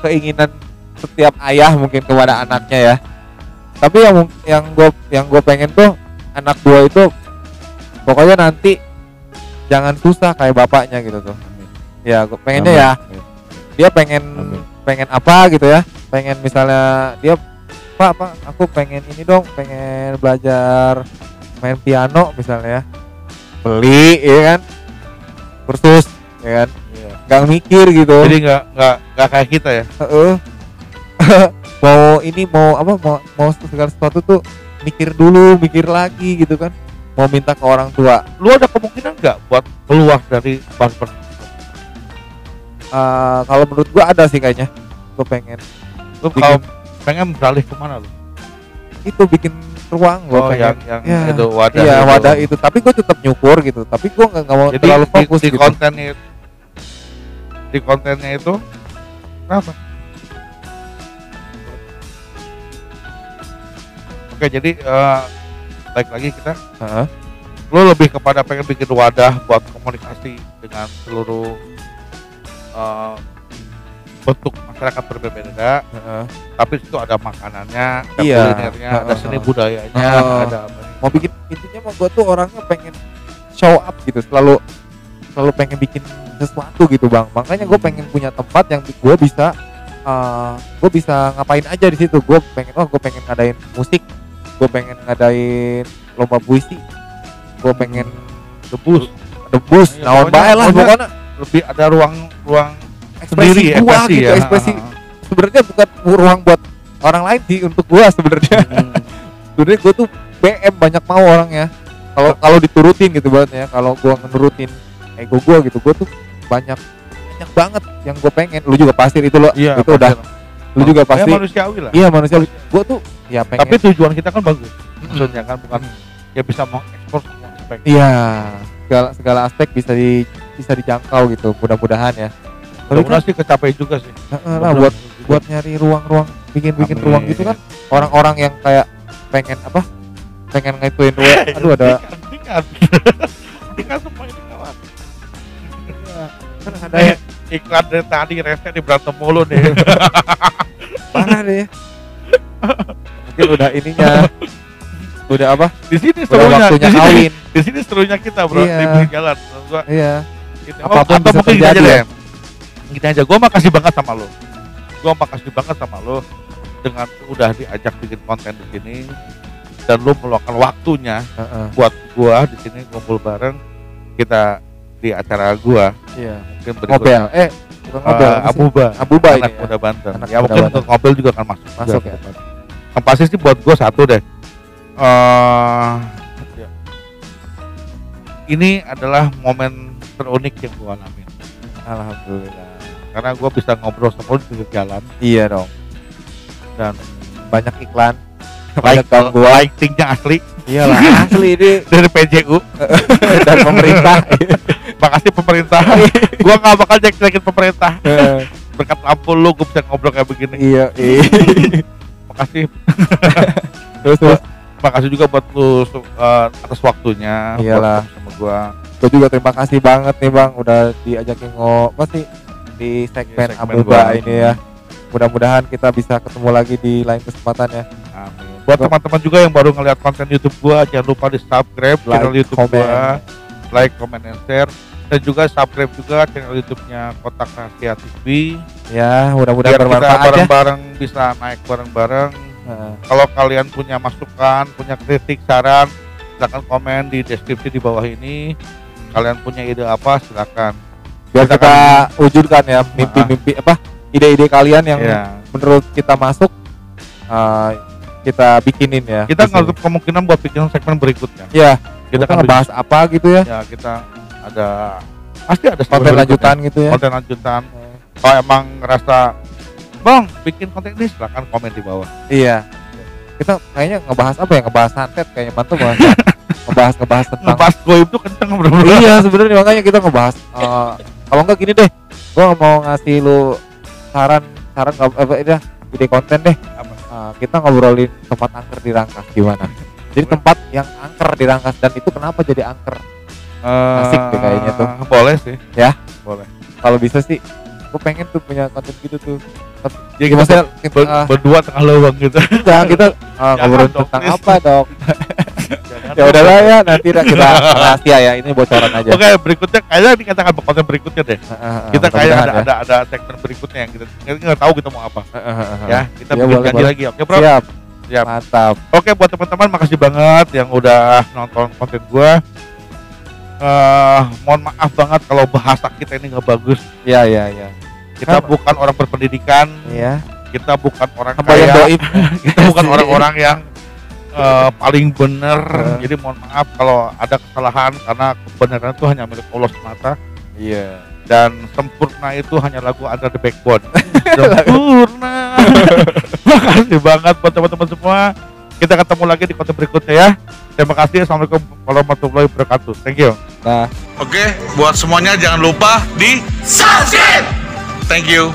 keinginan setiap ayah mungkin kepada anaknya ya. Tapi yang gue pengen tuh anak gua itu pokoknya nanti jangan susah kayak bapaknya gitu tuh. Ya gue pengennya ya dia pengen apa gitu ya, pengen misalnya dia pak aku pengen ini dong, pengen belajar main piano misalnya ya, beli ya kan, kursus ya kan, nggak mikir gitu. Jadi nggak kayak kita ya. mau segala sesuatu tuh mikir dulu, mikir lagi gitu kan, mau minta ke orang tua. Lu ada kemungkinan nggak buat keluar dari barber? Kalau menurut gua ada sih kayaknya. Gua pengen. Lu kalau pengen beralih kemana lu? Itu bikin ruang gua pengen. yang Ya, itu wadah. Iya, itu. wadah itu. Tapi gua tetap nyukur gitu. Tapi gua nggak mau Jadi terlalu fokus di gitu. kontennya itu kenapa? Oke, jadi baik lagi kita. Lu lebih kepada pengen bikin wadah buat komunikasi dengan seluruh bentuk masyarakat berbeda-beda, tapi itu ada makanannya, ada Iya. kulinernya, ada seni budayanya, ada apa nih. Mau bikin, intinya mah gue tuh orangnya pengen show up gitu, selalu pengen bikin sesuatu gitu bang. Makanya gue pengen punya tempat yang gue bisa ngapain aja di situ. Gue pengen ngadain musik, gue pengen ngadain lomba puisi, gue pengen debus, Iya, naon bae lah pokoknya. Lebih ada ruang Ekspresi sendiri, gua gitu, ya. ekspresi sebenarnya bukan ruang buat orang lain sih, untuk gua sebenarnya. Sebenarnya gua tuh BM banyak mau orangnya. Kalau diturutin gitu banget ya, kalau gua menurutin ego gua gitu, gua tuh banyak banget yang gua pengen. Lu juga pasti itu lo, Iya, itu udah. Lu juga pasti. Ya, manusiawi lah. Iya manusiawi. Gua tuh ya pengen. Tapi tujuan kita kan bagus. Maksudnya kan bukan ya bisa mengekspor semua aspek. Iya, segala aspek bisa dijangkau gitu. Mudah-mudahan ya. Mudah-mudahan sih kecapai juga sih. Nah, buat nyari ruang-ruang, bikin ruang gitu kan. Orang-orang yang kayak pengen ngituin aduh ada Ikan semua ini kawan. kan ada Iklan dari tadi resnya di berantem mulu nih. parah deh. Mungkin udah ininya udah apa? Di sini Udah serunya, waktunya kawin. di sini serunya kita bro, Iya. di pinggir jalan. Menurut gua, Iya. gitu. Apapun Atau bisa mungkin gini aja terjadi, deh. Gini aja, gua makasih banget sama lo. Dengan udah diajak bikin konten di sini dan lo meluangkan waktunya buat gua di sini ngumpul bareng kita di acara gua. Iya. Mungkin Ngobel. Bukan ngobel. apa sih? Abuba ini anak ya. muda Banten. Anak Ya muda mungkin Banten. untuk ngobel juga akan masuk ya. Yang pasti sih buat gua satu deh. Ini adalah momen terunik yang gua alamin. Alhamdulillah. Karena gua bisa ngobrol sama lu di pinggir jalan Iya dong. dan Banyak iklan. Banyak lightingnya asli Iyalah asli ini dari PJU dan pemerintah. makasih pemerintah. Gua nggak bakal jelek-jelekin pemerintah. Berkat lampu lu gua bisa ngobrol kayak begini. Iya. Makasih. Terus Makasih juga buat lu atas waktunya. Iyalah. Buat sama gua. gue juga terima kasih banget nih bang udah diajakin pasti di segmen Abuba gua. ini ya. Mudah-mudahan kita bisa ketemu lagi di lain kesempatan ya. Amin. Buat teman-teman juga yang baru ngeliat konten YouTube gua, jangan lupa di subscribe channel YouTube gua, like, comment, and share, dan juga subscribe juga channel YouTube-nya Kotak Rahasia TV. Ya, mudah-mudahan Biar kita bermanfaat ya. bareng-bareng bisa naik bareng-bareng. Kalau kalian punya masukan, punya kritik, saran, silakan komen di deskripsi di bawah ini. Kalian punya ide apa, silakan. Biar kita wujudkan ya mimpi-mimpi ide-ide kalian yang menurut kita masuk, kita bikinin ya. Kita nggak kemungkinan buat bikin segmen berikutnya. Ya, Kita akan bahas apa gitu ya. Ya kita pasti ada Konten lanjutan gitu ya. Konten lanjutan. Kalau emang ngerasa bang bikin konten ini, silakan komen di bawah. Iya. Kita kayaknya ngebahas apa ya? Ngebahas santet kayaknya mantap banget. ngebahas tentang ngebahas goib itu kenceng bener-bener. Iya sebenarnya makanya kita ngebahas kalau enggak gini deh, gua mau ngasih lu saran ide konten deh. Kita ngobrolin tempat angker di Rangkas gimana? Jadi tempat yang angker di Rangkas, dan itu kenapa jadi angker? Asik deh kayaknya tuh. Boleh sih. Ya, boleh. Kalau bisa sih, gue pengen tuh punya konten gitu tuh. Ya kita berdua tengah lubang gitu. Enggak, kita ngobrolin tentang apa dok? Ya udahlah ya, nanti kita rahasia ya, ini bocoran aja. Oke, berikutnya kayaknya dikatakan konten berikutnya deh. Kita kayak ada segmen berikutnya yang kita nggak tahu kita mau apa. Ya, kita bikin ganti lagi. Oke bro. Siap. Siap. Mantap. Oke, buat teman-teman makasih banget yang udah nonton konten gua. Mohon maaf banget kalau bahasa kita ini nggak bagus. Iya. Kita bukan orang berpendidikan. Iya. Kita bukan orang kaya. Kita bukan orang-orang yang paling benar. Jadi mohon maaf kalau ada kesalahan, karena kebenaran itu hanya milik Allah semata. Iya. Dan sempurna itu hanya lagu Under the Backbone. Sempurna. Makasih banget buat teman-teman semua. Kita ketemu lagi di konten berikutnya ya. Terima kasih. Assalamualaikum warahmatullahi wabarakatuh. Thank you. Nah. Oke, buat semuanya jangan lupa di subscribe. Thank you.